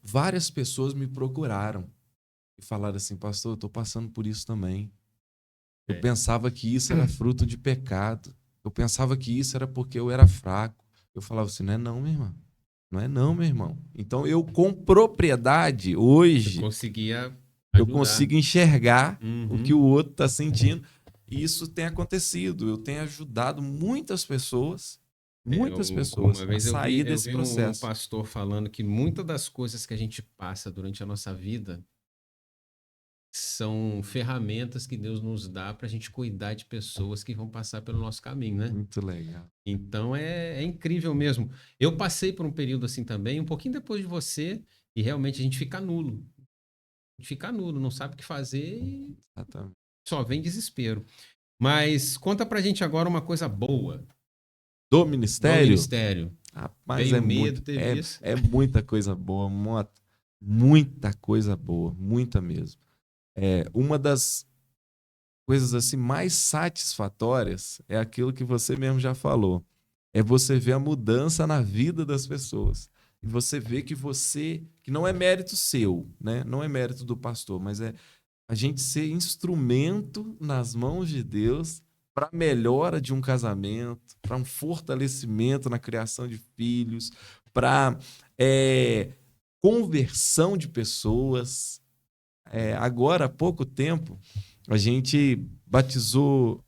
Speaker 2: várias pessoas me procuraram e falaram assim, pastor, eu estou passando por isso também. Eu pensava que isso era fruto de pecado. Eu pensava que isso era porque eu era fraco. Eu falava assim, não é não, minha irmã. Não é não, meu irmão. Então eu, com propriedade, hoje,
Speaker 1: Você conseguia
Speaker 2: eu
Speaker 1: ajudar.
Speaker 2: consigo enxergar o que o outro está sentindo. E isso tem acontecido. Eu tenho ajudado muitas pessoas
Speaker 1: Uma
Speaker 2: a
Speaker 1: vez
Speaker 2: sair
Speaker 1: eu
Speaker 2: desse
Speaker 1: vi um
Speaker 2: processo.
Speaker 1: pastor falando que muitas das coisas que a gente passa durante a nossa vida são ferramentas que Deus nos dá para a gente cuidar de pessoas que vão passar pelo nosso caminho, né?
Speaker 2: Muito legal.
Speaker 1: Então é incrível mesmo. Eu passei por um período assim também, um pouquinho depois de você, e realmente a gente fica nulo. A gente fica nulo, não sabe o que fazer e
Speaker 2: Exatamente.
Speaker 1: só vem desespero. Mas conta pra gente agora uma coisa boa
Speaker 2: Do
Speaker 1: do
Speaker 2: ministério?
Speaker 1: ministério.
Speaker 2: Rapaz,
Speaker 1: Veio medo, teve isso.
Speaker 2: é muita coisa boa, muita coisa boa, muita mesmo. Uma das coisas assim mais satisfatórias é aquilo que você mesmo já falou. É você ver a mudança na vida das pessoas. E você vê que não é mérito seu, né? Não é mérito do pastor, mas é a gente ser instrumento nas mãos de Deus para a melhora de um casamento, para um fortalecimento na criação de filhos, para conversão de pessoas. Agora, há pouco tempo, a gente batizou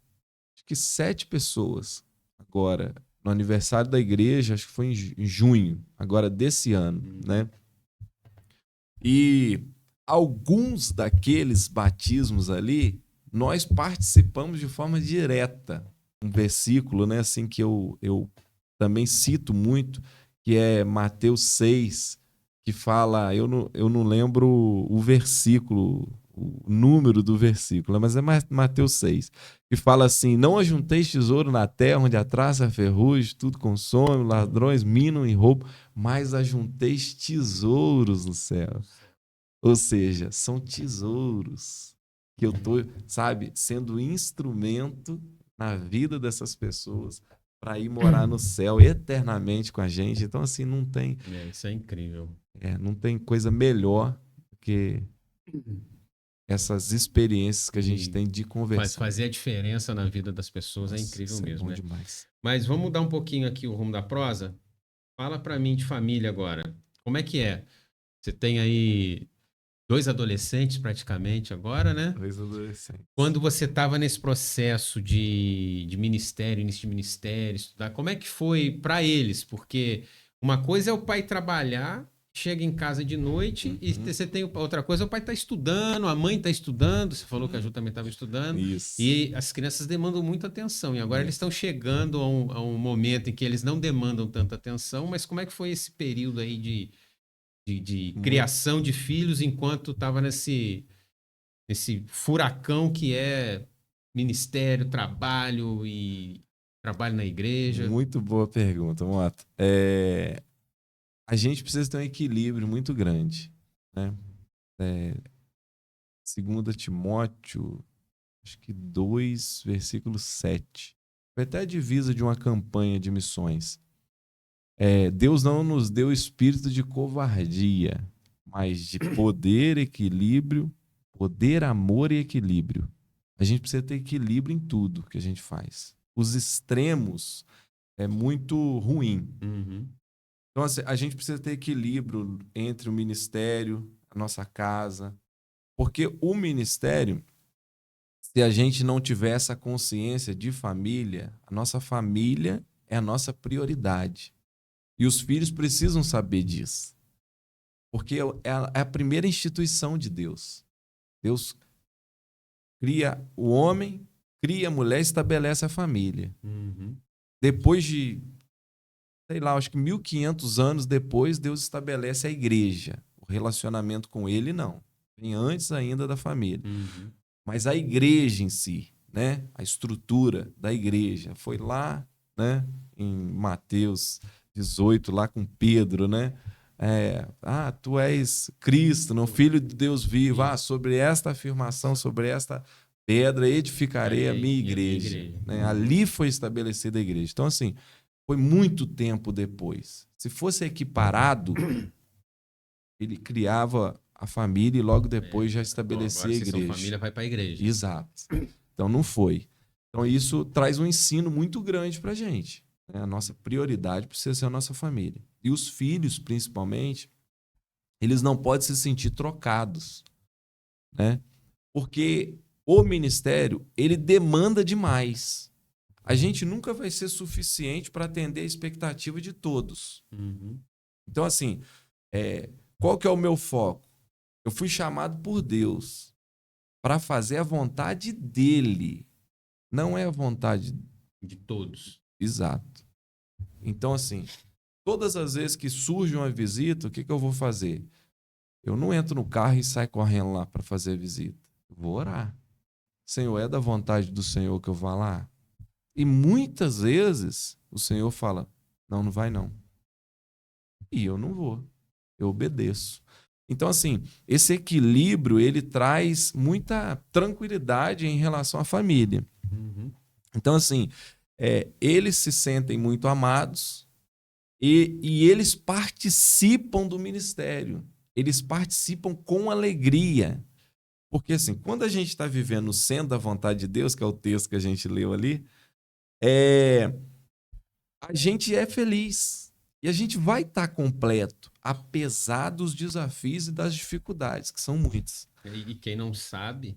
Speaker 2: acho que 7 pessoas agora no aniversário da igreja, acho que foi em junho, agora desse ano, né? E alguns daqueles batismos ali, nós participamos de forma direta. Um versículo, né, assim, que eu também cito muito, que é Mateus 6, que fala, eu não lembro o versículo, o número do versículo, mas é Mateus 6, que fala assim, não ajunteis tesouro na terra, onde a traça, a ferrugem, tudo consome, ladrões minam e roubam, mas ajunteis tesouros no céu. Ou seja, são tesouros que eu tô, sabe, sendo instrumento na vida dessas pessoas para ir morar no céu eternamente com a gente. Então, assim,
Speaker 1: Isso é incrível.
Speaker 2: não tem coisa melhor do que essas experiências que a gente tem de conversão.
Speaker 1: Fazer a diferença na vida das pessoas é
Speaker 2: Nossa,
Speaker 1: incrível
Speaker 2: isso é
Speaker 1: mesmo,
Speaker 2: bom
Speaker 1: né?
Speaker 2: demais.
Speaker 1: Mas vamos mudar um pouquinho aqui o rumo da prosa. Fala pra mim de família agora. Como é que é? Você tem aí 2 adolescentes praticamente agora, né?
Speaker 2: 2 adolescentes.
Speaker 1: Quando você estava nesse processo de ministério, início de ministério, estudar, como é que foi para eles? Porque uma coisa é o pai trabalhar, chega em casa de noite e você tem outra coisa, o pai está estudando, a mãe está estudando, você falou que a Ju também estava estudando,
Speaker 2: Isso.
Speaker 1: e as crianças demandam muita atenção. E agora eles estão chegando a um momento em que eles não demandam tanta atenção, mas como é que foi esse período aí de criação de filhos enquanto estava nesse furacão que é ministério, trabalho e trabalho na igreja?
Speaker 2: Muito boa pergunta, Mota. A gente precisa ter um equilíbrio muito grande, né? 2 Timóteo, acho que 2, versículo 7. Foi até a divisa de uma campanha de missões. Deus não nos deu espírito de covardia, mas de poder, equilíbrio, poder, amor e equilíbrio. A gente precisa ter equilíbrio em tudo que a gente faz. Os extremos é muito ruim. Então, assim, a gente precisa ter equilíbrio entre o ministério, a nossa casa, Porque o ministério, se a gente não tiver essa consciência de família, a nossa família é a nossa prioridade. E os filhos precisam saber disso. Porque é a primeira instituição de Deus. Deus cria o homem, cria a mulher e estabelece a família.
Speaker 1: Uhum.
Speaker 2: Depois de, sei lá, acho que 1500 anos depois, Deus estabelece a igreja. O relacionamento com ele, não. Vem antes ainda da família.
Speaker 1: Uhum.
Speaker 2: Mas a igreja em si, né? A estrutura da igreja foi lá, né? Em Mateus 18, lá com Pedro, né? Tu és Cristo, não, Filho de Deus vivo. Sobre esta afirmação, sobre esta pedra edificarei a minha igreja. Né? Ali foi estabelecida a igreja. Então, assim, foi muito tempo depois. Se fosse equiparado, ele criava a família e logo depois já estabelecia a igreja.
Speaker 1: Sua família vai para a igreja.
Speaker 2: Exato. Então não foi. Então isso traz um ensino muito grande para a gente. Né? A nossa prioridade precisa ser a nossa família. E os filhos, principalmente, eles não podem se sentir trocados. Né? Porque o ministério, ele demanda demais. A gente nunca vai ser suficiente para atender a expectativa de todos.
Speaker 1: Uhum.
Speaker 2: Então, assim, qual que é o meu foco? Eu fui chamado por Deus para fazer a vontade dele. Não é a vontade
Speaker 1: de todos.
Speaker 2: Exato. Então, assim, todas as vezes que surge uma visita, o que eu vou fazer? Eu não entro no carro e saio correndo lá para fazer a visita. Eu vou orar. Senhor, é da vontade do Senhor que eu vá lá? E muitas vezes o Senhor fala, não, não vai não. E eu não vou. Eu obedeço. Então, assim, esse equilíbrio, ele traz muita tranquilidade em relação à família.
Speaker 1: Uhum.
Speaker 2: Então, assim, eles se sentem muito amados e eles participam do ministério. Eles participam com alegria. Porque, assim, quando a gente está vivendo no centro da vontade de Deus, que é o texto que a gente leu ali, a gente é feliz. E a gente vai estar completo, apesar dos desafios e das dificuldades, que são muitas.
Speaker 1: E quem não sabe,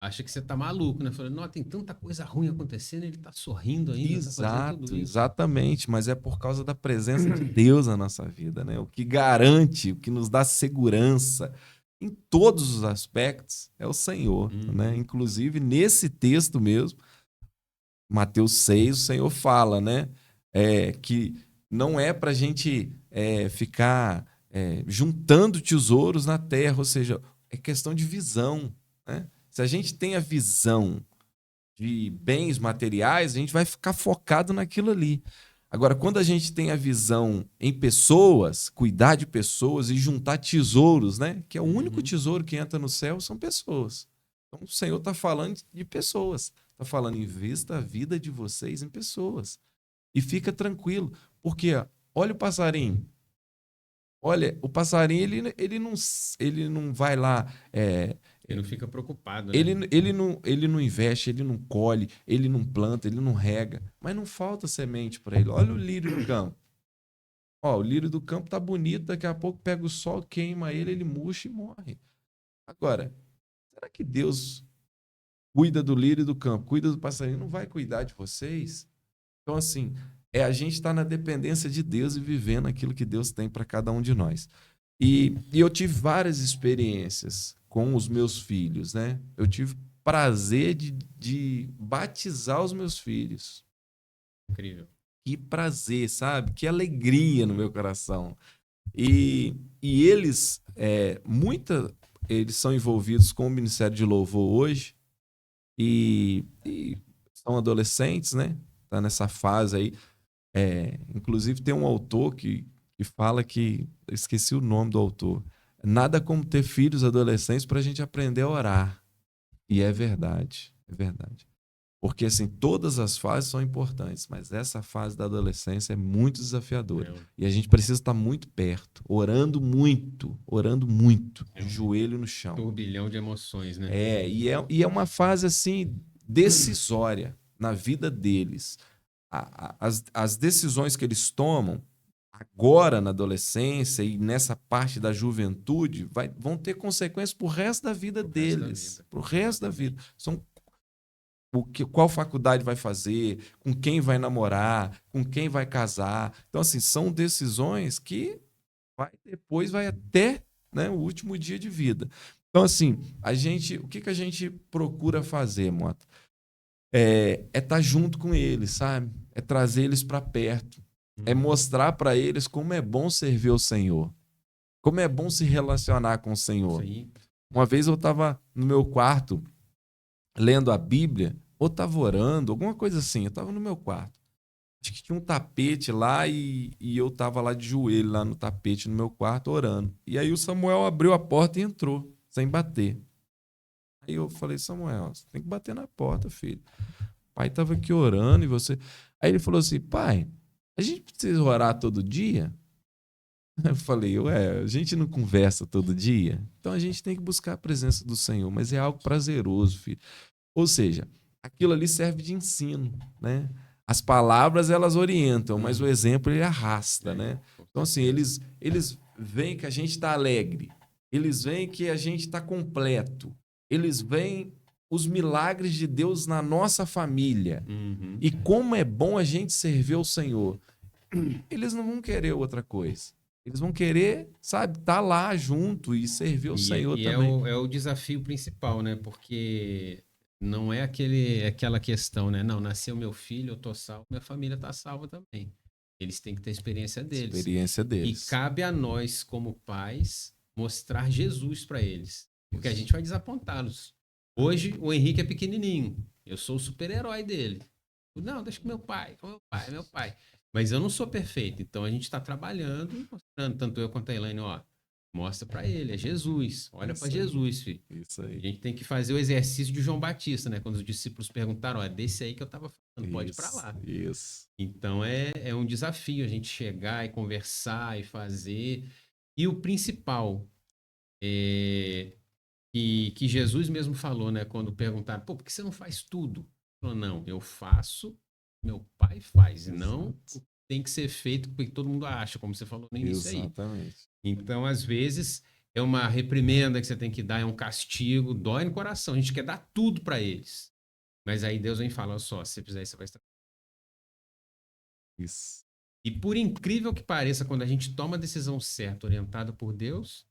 Speaker 1: acha que você tá maluco, né? Falando, não, tem tanta coisa ruim acontecendo, ele tá sorrindo ainda.
Speaker 2: Exato,
Speaker 1: tá fazendo tudo isso.
Speaker 2: Exatamente. Mas é por causa da presença de Deus na nossa vida, né? O que garante, o que nos dá segurança em todos os aspectos é o Senhor, né? Inclusive, nesse texto mesmo, Mateus 6, o Senhor fala, né? Que não é para a gente ficar juntando tesouros na terra, ou seja, é questão de visão, né? Se a gente tem a visão de bens materiais, a gente vai ficar focado naquilo ali. Agora, quando a gente tem a visão em pessoas, cuidar de pessoas e juntar tesouros, né? Que é o único tesouro que entra no céu, são pessoas. Então, o Senhor está falando de pessoas. Está falando, invista a vida de vocês em pessoas. E fica tranquilo. Porque, olha o passarinho. Olha, o passarinho, ele não vai lá...
Speaker 1: Ele não fica preocupado, né?
Speaker 2: Ele não investe, ele não colhe, ele não planta, ele não rega. Mas não falta semente para ele. Olha o lírio do campo. O lírio do campo tá bonito, daqui a pouco pega o sol, queima ele, ele murcha e morre. Agora, será que Deus cuida do lírio do campo, cuida do passarinho? Não vai cuidar de vocês? Então, assim, a gente está na dependência de Deus e vivendo aquilo que Deus tem para cada um de nós. E eu tive várias experiências com os meus filhos, né? Eu tive prazer de batizar os meus filhos.
Speaker 1: Incrível.
Speaker 2: Que prazer, sabe? Que alegria no meu coração. E eles, eles são envolvidos com o Ministério de Louvor hoje e são adolescentes, né? Tá nessa fase aí. Inclusive tem um autor que fala que... Eu esqueci o nome do autor. Nada como ter filhos adolescentes para a gente aprender a orar. E é verdade, é verdade. Porque, assim, todas as fases são importantes, mas essa fase da adolescência é muito desafiadora. E a gente precisa estar muito perto, orando muito, de joelho no chão.
Speaker 1: Turbilhão de emoções, né?
Speaker 2: E é uma fase, assim, decisória na vida deles. As decisões que eles tomam agora na adolescência e nessa parte da juventude vão ter consequências pro resto da vida deles. Pro resto da vida. São qual faculdade vai fazer, com quem vai namorar, com quem vai casar. Então, assim, são decisões que depois vai até, né, o último dia de vida. Então, assim, o que a gente procura fazer, Mota? É estar junto com eles, sabe? É trazer eles para perto. É mostrar para eles como é bom servir o Senhor. Como é bom se relacionar com o Senhor. Sim. Uma vez eu estava no meu quarto lendo a Bíblia, ou estava orando, alguma coisa assim. Eu estava no meu quarto. Acho que tinha um tapete lá e eu estava lá de joelho lá no tapete no meu quarto orando. E aí o Samuel abriu a porta e entrou, sem bater. Aí eu falei, Samuel, você tem que bater na porta, filho. O pai estava aqui orando e você... Aí ele falou assim, pai, a gente precisa orar todo dia? Eu falei, a gente não conversa todo dia? Então a gente tem que buscar a presença do Senhor, mas é algo prazeroso, filho. Ou seja, aquilo ali serve de ensino, né? As palavras, elas orientam, mas o exemplo, ele arrasta, né? Então, assim, eles veem que a gente está alegre. Eles veem que a gente está completo. Eles veem os milagres de Deus na nossa família. E como é bom a gente servir ao Senhor. Eles não vão querer outra coisa. Eles vão querer, sabe, estar lá junto e servir ao Senhor também.
Speaker 1: É o desafio principal, né? Porque... não é aquela questão, né? Não, nasceu meu filho, eu tô salvo, minha família tá salva também. Eles têm que ter a experiência deles.
Speaker 2: Experiência deles.
Speaker 1: E cabe a nós, como pais, mostrar Jesus para eles. Porque a gente vai desapontá-los. Hoje, o Henrique é pequenininho. Eu sou o super-herói dele. Não, deixa com meu pai, meu pai. Mas eu não sou perfeito. Então, a gente está trabalhando e mostrando, tanto eu quanto a Elaine, ó. Mostra para ele, é Jesus. Olha para Jesus, filho.
Speaker 2: Isso aí.
Speaker 1: A gente tem que fazer o exercício de João Batista, né? Quando os discípulos perguntaram, ó, é desse aí que eu tava falando, pode ir para lá.
Speaker 2: Isso.
Speaker 1: Então é um desafio a gente chegar e conversar e fazer. E o principal que Jesus mesmo falou, né? Quando perguntaram, pô, por que você não faz tudo? Ele falou, não, eu faço, meu pai faz, e não tem que ser feito porque todo mundo acha, como você falou no início aí.
Speaker 2: Exatamente.
Speaker 1: Então, às vezes, é uma reprimenda que você tem que dar, é um castigo, dói no coração. A gente quer dar tudo para eles. Mas aí Deus vem e fala, só, se você fizer isso, você vai estragar.
Speaker 2: Isso.
Speaker 1: E por incrível que pareça, quando a gente toma a decisão certa, orientada por Deus,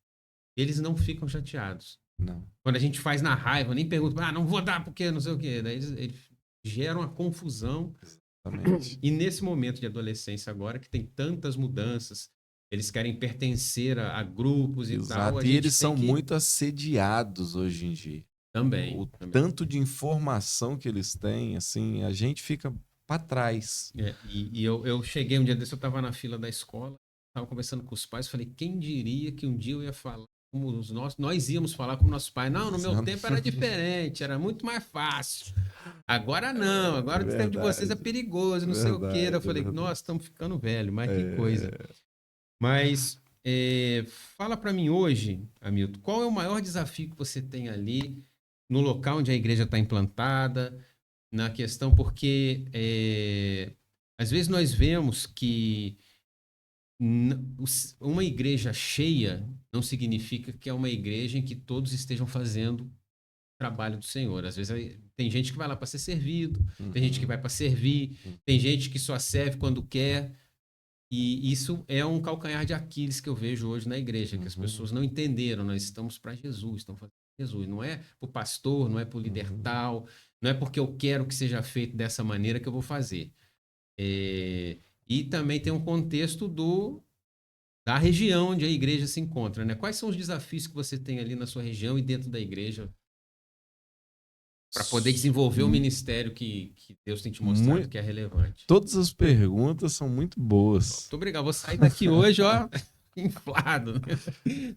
Speaker 1: eles não ficam chateados.
Speaker 2: Não.
Speaker 1: Quando a gente faz na raiva, nem pergunta, não vou dar porque não sei o quê. Daí eles geram uma confusão.
Speaker 2: Exatamente.
Speaker 1: E nesse momento de adolescência agora, que tem tantas mudanças, eles querem pertencer a grupos e tal.
Speaker 2: E eles são muito assediados hoje em dia.
Speaker 1: Também.
Speaker 2: Tanto de informação que eles têm, assim, a gente fica para trás.
Speaker 1: E eu cheguei um dia desse, eu estava na fila da escola, estava conversando com os pais, falei, quem diria que um dia eu ia falar como nós íamos falar como nossos pais. Não, no meu tempo era diferente, era muito mais fácil. Agora não, agora o tempo de vocês é perigoso, não sei o quê. Eu falei, nossa, estamos ficando velho, mas que coisa. Mas fala para mim hoje, Hamilton, qual é o maior desafio que você tem ali no local onde a igreja está implantada, na questão, porque às vezes nós vemos que uma igreja cheia não significa que é uma igreja em que todos estejam fazendo o trabalho do Senhor. Às vezes tem gente que vai lá para ser servido, tem gente que vai para servir, tem gente que só serve quando quer. E isso é um calcanhar de Aquiles que eu vejo hoje na igreja, que as pessoas não entenderam. Nós estamos para Jesus, estamos fazendo Jesus. Não é para o pastor, não é para o líder tal, não é porque eu quero que seja feito dessa maneira que eu vou fazer. E também tem um contexto da região onde a igreja se encontra, né? Quais são os desafios que você tem ali na sua região e dentro da igreja para poder desenvolver o ministério que Deus tem te mostrado que é relevante?
Speaker 2: Todas as perguntas são muito boas.
Speaker 1: Muito obrigado. Vou sair daqui hoje, ó, inflado.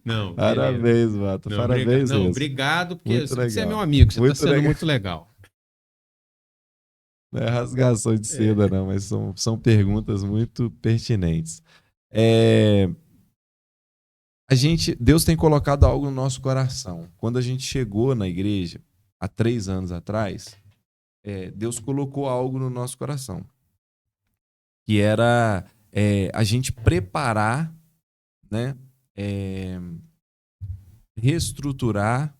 Speaker 1: Não,
Speaker 2: parabéns, Mata. Parabéns.
Speaker 1: Não, obrigado, porque você é meu amigo, você
Speaker 2: está
Speaker 1: sendo legal. Muito legal.
Speaker 2: Não é rasgação de seda, não, mas são perguntas muito pertinentes. Deus tem colocado algo no nosso coração. Quando a gente chegou na igreja, há 3 anos atrás, Deus colocou algo no nosso coração. Que era a gente preparar, né? Reestruturar,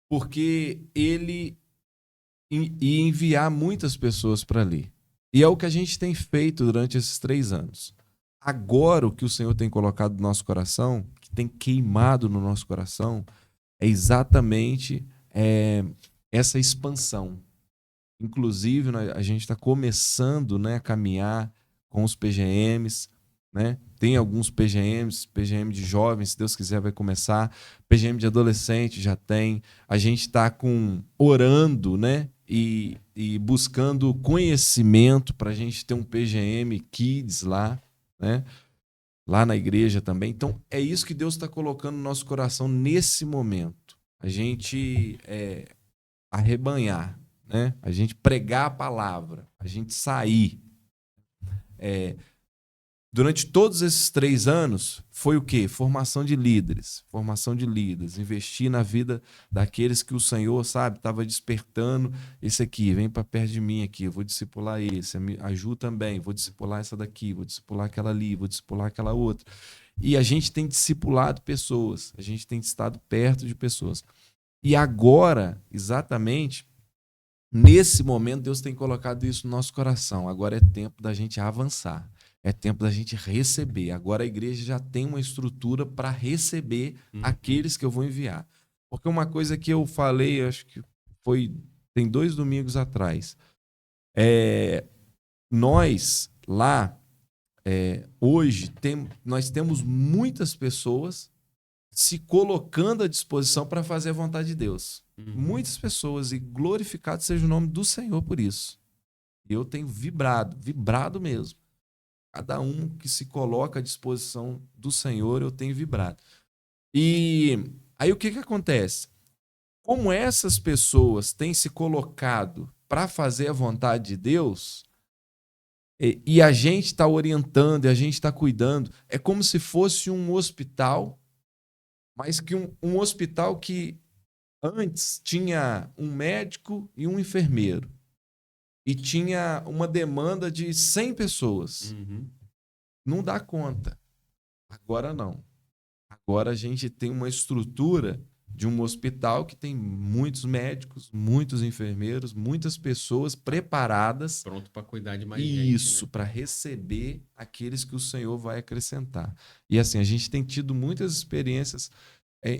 Speaker 2: porque ele ia enviar muitas pessoas para ali. E é o que a gente tem feito durante esses 3 anos. Agora, o que o Senhor tem colocado no nosso coração, que tem queimado no nosso coração, é exatamente essa expansão. Inclusive, a gente está começando, né, a caminhar com os PGMs, né? Tem alguns PGMs, PGM de jovens, se Deus quiser vai começar, PGM de adolescente já tem. A gente está orando, né? E buscando conhecimento para a gente ter um PGM Kids lá, né? Lá na igreja também. Então, é isso que Deus está colocando no nosso coração nesse momento. A gente arrebanhar, né? A gente pregar a palavra, a gente sair. Durante todos esses 3 anos, foi o quê? Formação de líderes, investir na vida daqueles que o Senhor, sabe, estava despertando. Esse aqui, vem para perto de mim aqui, eu vou discipular esse, a Ju também, vou discipular essa daqui, vou discipular aquela ali, vou discipular aquela outra. E a gente tem discipulado pessoas, a gente tem estado perto de pessoas. E agora, exatamente, nesse momento, Deus tem colocado isso no nosso coração. Agora é tempo da gente avançar. É tempo da gente receber. Agora a igreja já tem uma estrutura para receber aqueles que eu vou enviar. Porque uma coisa que eu falei, acho que tem 2 domingos atrás. Nós lá, hoje, nós temos muitas pessoas se colocando à disposição para fazer a vontade de Deus. Muitas pessoas, e glorificado seja o nome do Senhor por isso. E eu tenho vibrado mesmo. Cada um que se coloca à disposição do Senhor, eu tenho vibrado. E aí o que acontece? Como essas pessoas têm se colocado para fazer a vontade de Deus, e a gente está orientando, e a gente está cuidando, é como se fosse um hospital, mas que um hospital que antes tinha um médico e um enfermeiro. E tinha uma demanda de 100 pessoas. Não dá conta. Agora não. Agora a gente tem uma estrutura de um hospital que tem muitos médicos, muitos enfermeiros, muitas pessoas preparadas.
Speaker 1: Pronto para cuidar de mais gente.
Speaker 2: Isso, né? Para receber aqueles que o Senhor vai acrescentar. E assim, a gente tem tido muitas experiências.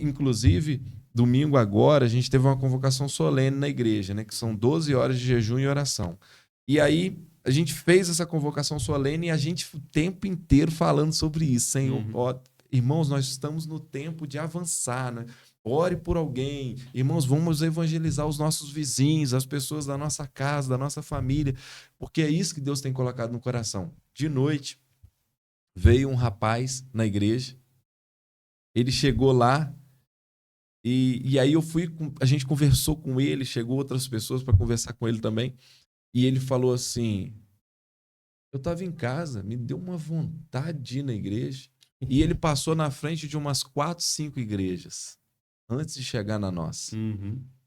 Speaker 2: Inclusive, domingo agora, a gente teve uma convocação solene na igreja, né? Que são 12 horas de jejum e oração. E aí, a gente fez essa convocação solene e a gente o tempo inteiro falando sobre isso. Senhor, irmãos, nós estamos no tempo de avançar, né? Ore por alguém. Irmãos, vamos evangelizar os nossos vizinhos, as pessoas da nossa casa, da nossa família, porque é isso que Deus tem colocado no coração. De noite, veio um rapaz na igreja, ele chegou lá e aí a gente conversou com ele, chegou outras pessoas para conversar com ele também, e ele falou assim, eu estava em casa, me deu uma vontade de ir na igreja, e ele passou na frente de umas 4, 5 igrejas, antes de chegar na nossa.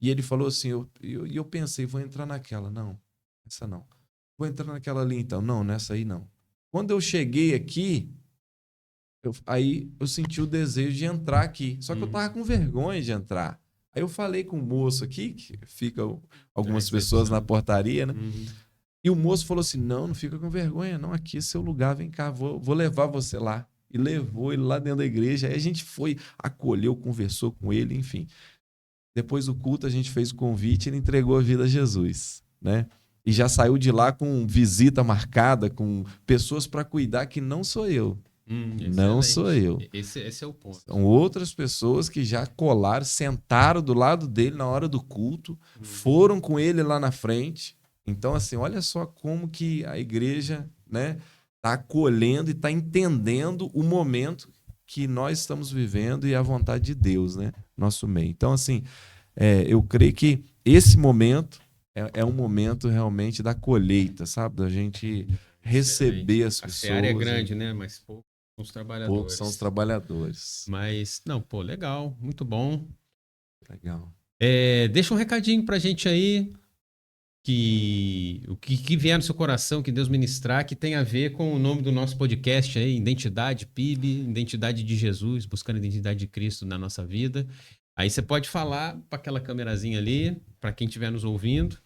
Speaker 2: E ele falou assim, eu pensei, vou entrar naquela. Não, essa não. Vou entrar naquela ali então. Não, nessa aí não. Quando eu cheguei aqui, aí eu senti o desejo de entrar aqui. Só que eu tava com vergonha de entrar. Aí eu falei com o moço aqui, que fica algumas pessoas na portaria, né? E o moço falou assim, não fica com vergonha, não, aqui é seu lugar, vem cá, vou levar você lá. E levou ele lá dentro da igreja. Aí a gente foi, acolheu, conversou com ele, enfim. Depois do culto, a gente fez o convite e ele entregou a vida a Jesus, né? E já saiu de lá com visita marcada, com pessoas para cuidar, que não sou eu. Não sou eu.
Speaker 1: Esse é o ponto.
Speaker 2: São outras pessoas que já colaram, sentaram do lado dele na hora do culto, foram com ele lá na frente. Então, assim, olha só como que a igreja, né, está acolhendo e está entendendo o momento que nós estamos vivendo e a vontade de Deus, né, nosso meio. Então, assim, eu creio que esse momento é um momento realmente da colheita, sabe? Da gente receber as pessoas.
Speaker 1: A área é grande, né? Mas poucos são os trabalhadores.
Speaker 2: Poucos são os trabalhadores.
Speaker 1: Mas, não, pô, legal, muito bom.
Speaker 2: Legal.
Speaker 1: Deixa um recadinho pra gente aí. o que vier no seu coração, que Deus ministrar, que tem a ver com o nome do nosso podcast aí, Identidade PIB, Identidade de Jesus, buscando a identidade de Cristo na nossa vida. Aí você pode falar para aquela câmerazinha ali, para quem estiver nos ouvindo,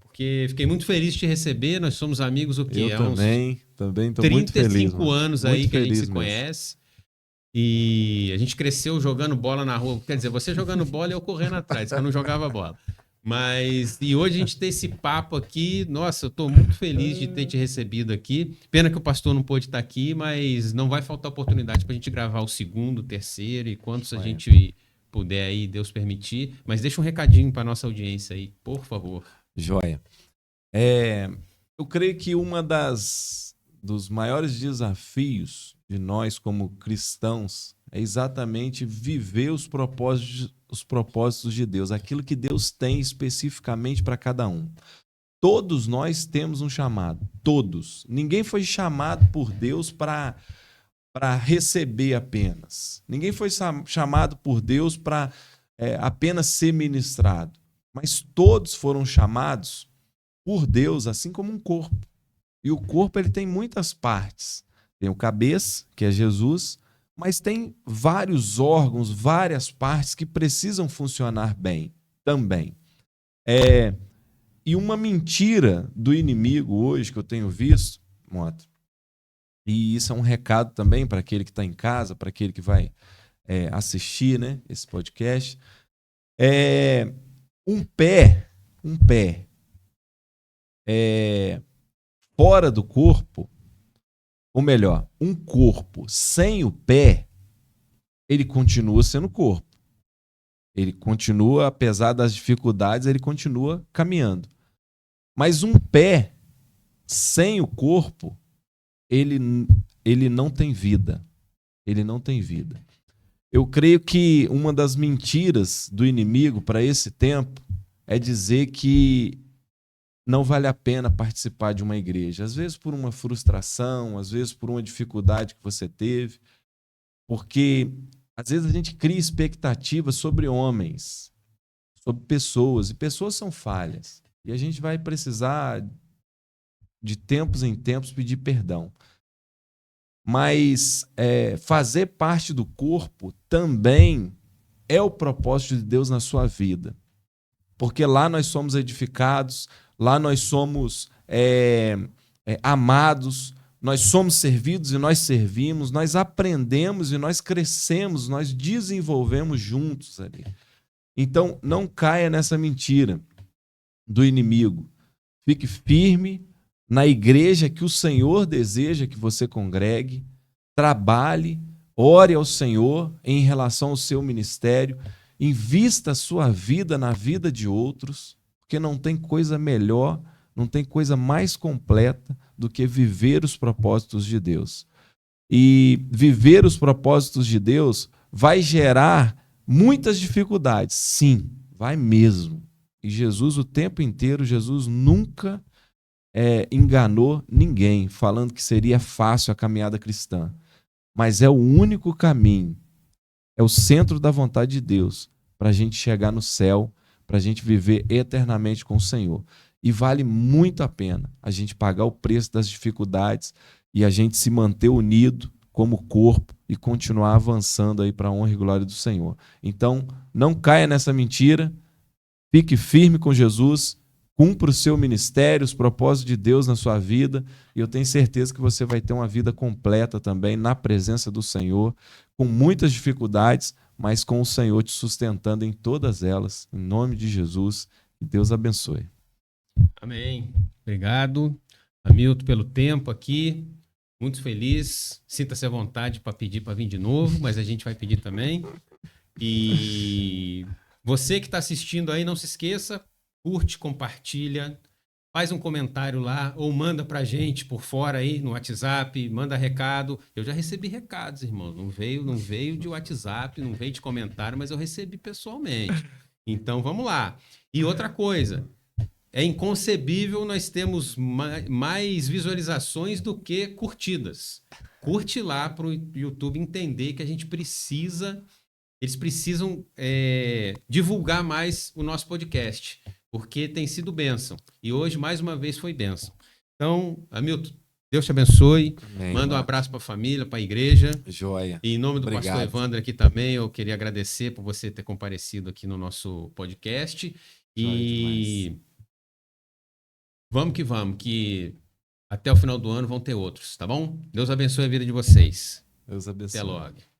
Speaker 1: porque fiquei muito feliz de te receber, nós somos amigos o quê?
Speaker 2: Eu
Speaker 1: Há uns
Speaker 2: também estou muito feliz,
Speaker 1: 35
Speaker 2: mano.
Speaker 1: anos
Speaker 2: Muito
Speaker 1: aí que a gente se
Speaker 2: feliz mesmo.
Speaker 1: conhece. E a gente cresceu jogando bola na rua. Quer dizer, você jogando bola e eu correndo atrás, que eu não jogava bola. E hoje a gente tem esse papo aqui. Nossa, eu tô muito feliz de ter te recebido aqui. Pena que o pastor não pôde estar aqui, mas não vai faltar oportunidade pra gente gravar o segundo, o terceiro e quantos a gente puder aí, Deus permitir. Mas deixa um recadinho pra nossa audiência aí, por favor.
Speaker 2: Joia. Eu creio que dos maiores desafios de nós como cristãos é exatamente viver os propósitos de Deus, aquilo que Deus tem especificamente para cada um. Todos nós temos um chamado, todos. Ninguém foi chamado por Deus para receber apenas. Ninguém foi chamado por Deus para apenas ser ministrado. Mas todos foram chamados por Deus, assim como um corpo. E o corpo ele tem muitas partes. Tem o cabeça, que é Jesus, mas tem vários órgãos, várias partes que precisam funcionar bem também. E uma mentira do inimigo hoje que eu tenho visto, Mota, e isso é um recado também para aquele que está em casa, para aquele que vai assistir, né, esse podcast, um pé fora do corpo, ou melhor, um corpo sem o pé, ele continua sendo corpo. Ele continua, apesar das dificuldades, ele continua caminhando. Mas um pé sem o corpo, ele não tem vida. Ele não tem vida. Eu creio que uma das mentiras do inimigo para esse tempo é dizer que não vale a pena participar de uma igreja. Às vezes por uma frustração, às vezes por uma dificuldade que você teve. Porque às vezes a gente cria expectativas sobre homens, sobre pessoas, e pessoas são falhas. E a gente vai precisar, de tempos em tempos, pedir perdão. Mas fazer parte do corpo também é o propósito de Deus na sua vida. Porque lá nós somos edificados, lá nós somos amados, nós somos servidos e nós servimos, nós aprendemos e nós crescemos, nós desenvolvemos juntos ali. Então, não caia nessa mentira do inimigo. Fique firme na igreja que o Senhor deseja que você congregue, trabalhe, ore ao Senhor em relação ao seu ministério, invista a sua vida na vida de outros, porque não tem coisa melhor, não tem coisa mais completa do que viver os propósitos de Deus. E viver os propósitos de Deus vai gerar muitas dificuldades, sim, vai mesmo. E Jesus, o tempo inteiro, Jesus nunca enganou ninguém, falando que seria fácil a caminhada cristã. Mas é o único caminho, é o centro da vontade de Deus para a gente chegar no céu, para a gente viver eternamente com o Senhor. E vale muito a pena a gente pagar o preço das dificuldades e a gente se manter unido como corpo e continuar avançando aí para a honra e glória do Senhor. Então, não caia nessa mentira, fique firme com Jesus, cumpra o seu ministério, os propósitos de Deus na sua vida, e eu tenho certeza que você vai ter uma vida completa também na presença do Senhor, com muitas dificuldades, mas com o Senhor te sustentando em todas elas. Em nome de Jesus, que Deus abençoe.
Speaker 1: Amém. Obrigado, Hamilton, pelo tempo aqui. Muito feliz. Sinta-se à vontade para pedir para vir de novo, mas a gente vai pedir também. E você que está assistindo aí, não se esqueça, curte, compartilha, faz um comentário lá ou manda pra gente por fora aí no WhatsApp, manda recado. Eu já recebi recados, irmão. Não veio de WhatsApp, não veio de comentário, mas eu recebi pessoalmente. Então vamos lá. E outra coisa, é inconcebível nós temos mais visualizações do que curtidas. Curte lá para o YouTube entender que a gente precisa, eles precisam divulgar mais o nosso podcast. porque tem sido bênção. E hoje, mais uma vez, foi bênção. Então, Hamilton, Deus te abençoe.
Speaker 2: Amém,
Speaker 1: Manda um
Speaker 2: irmão.
Speaker 1: abraço para a família, para a igreja.
Speaker 2: Joia.
Speaker 1: E em nome do
Speaker 2: Obrigado.
Speaker 1: pastor Evandro aqui também, eu queria agradecer por você ter comparecido aqui no nosso podcast. E vamos, que até o final do ano vão ter outros, tá bom? Deus abençoe a vida de vocês.
Speaker 2: Deus abençoe.
Speaker 1: Até logo.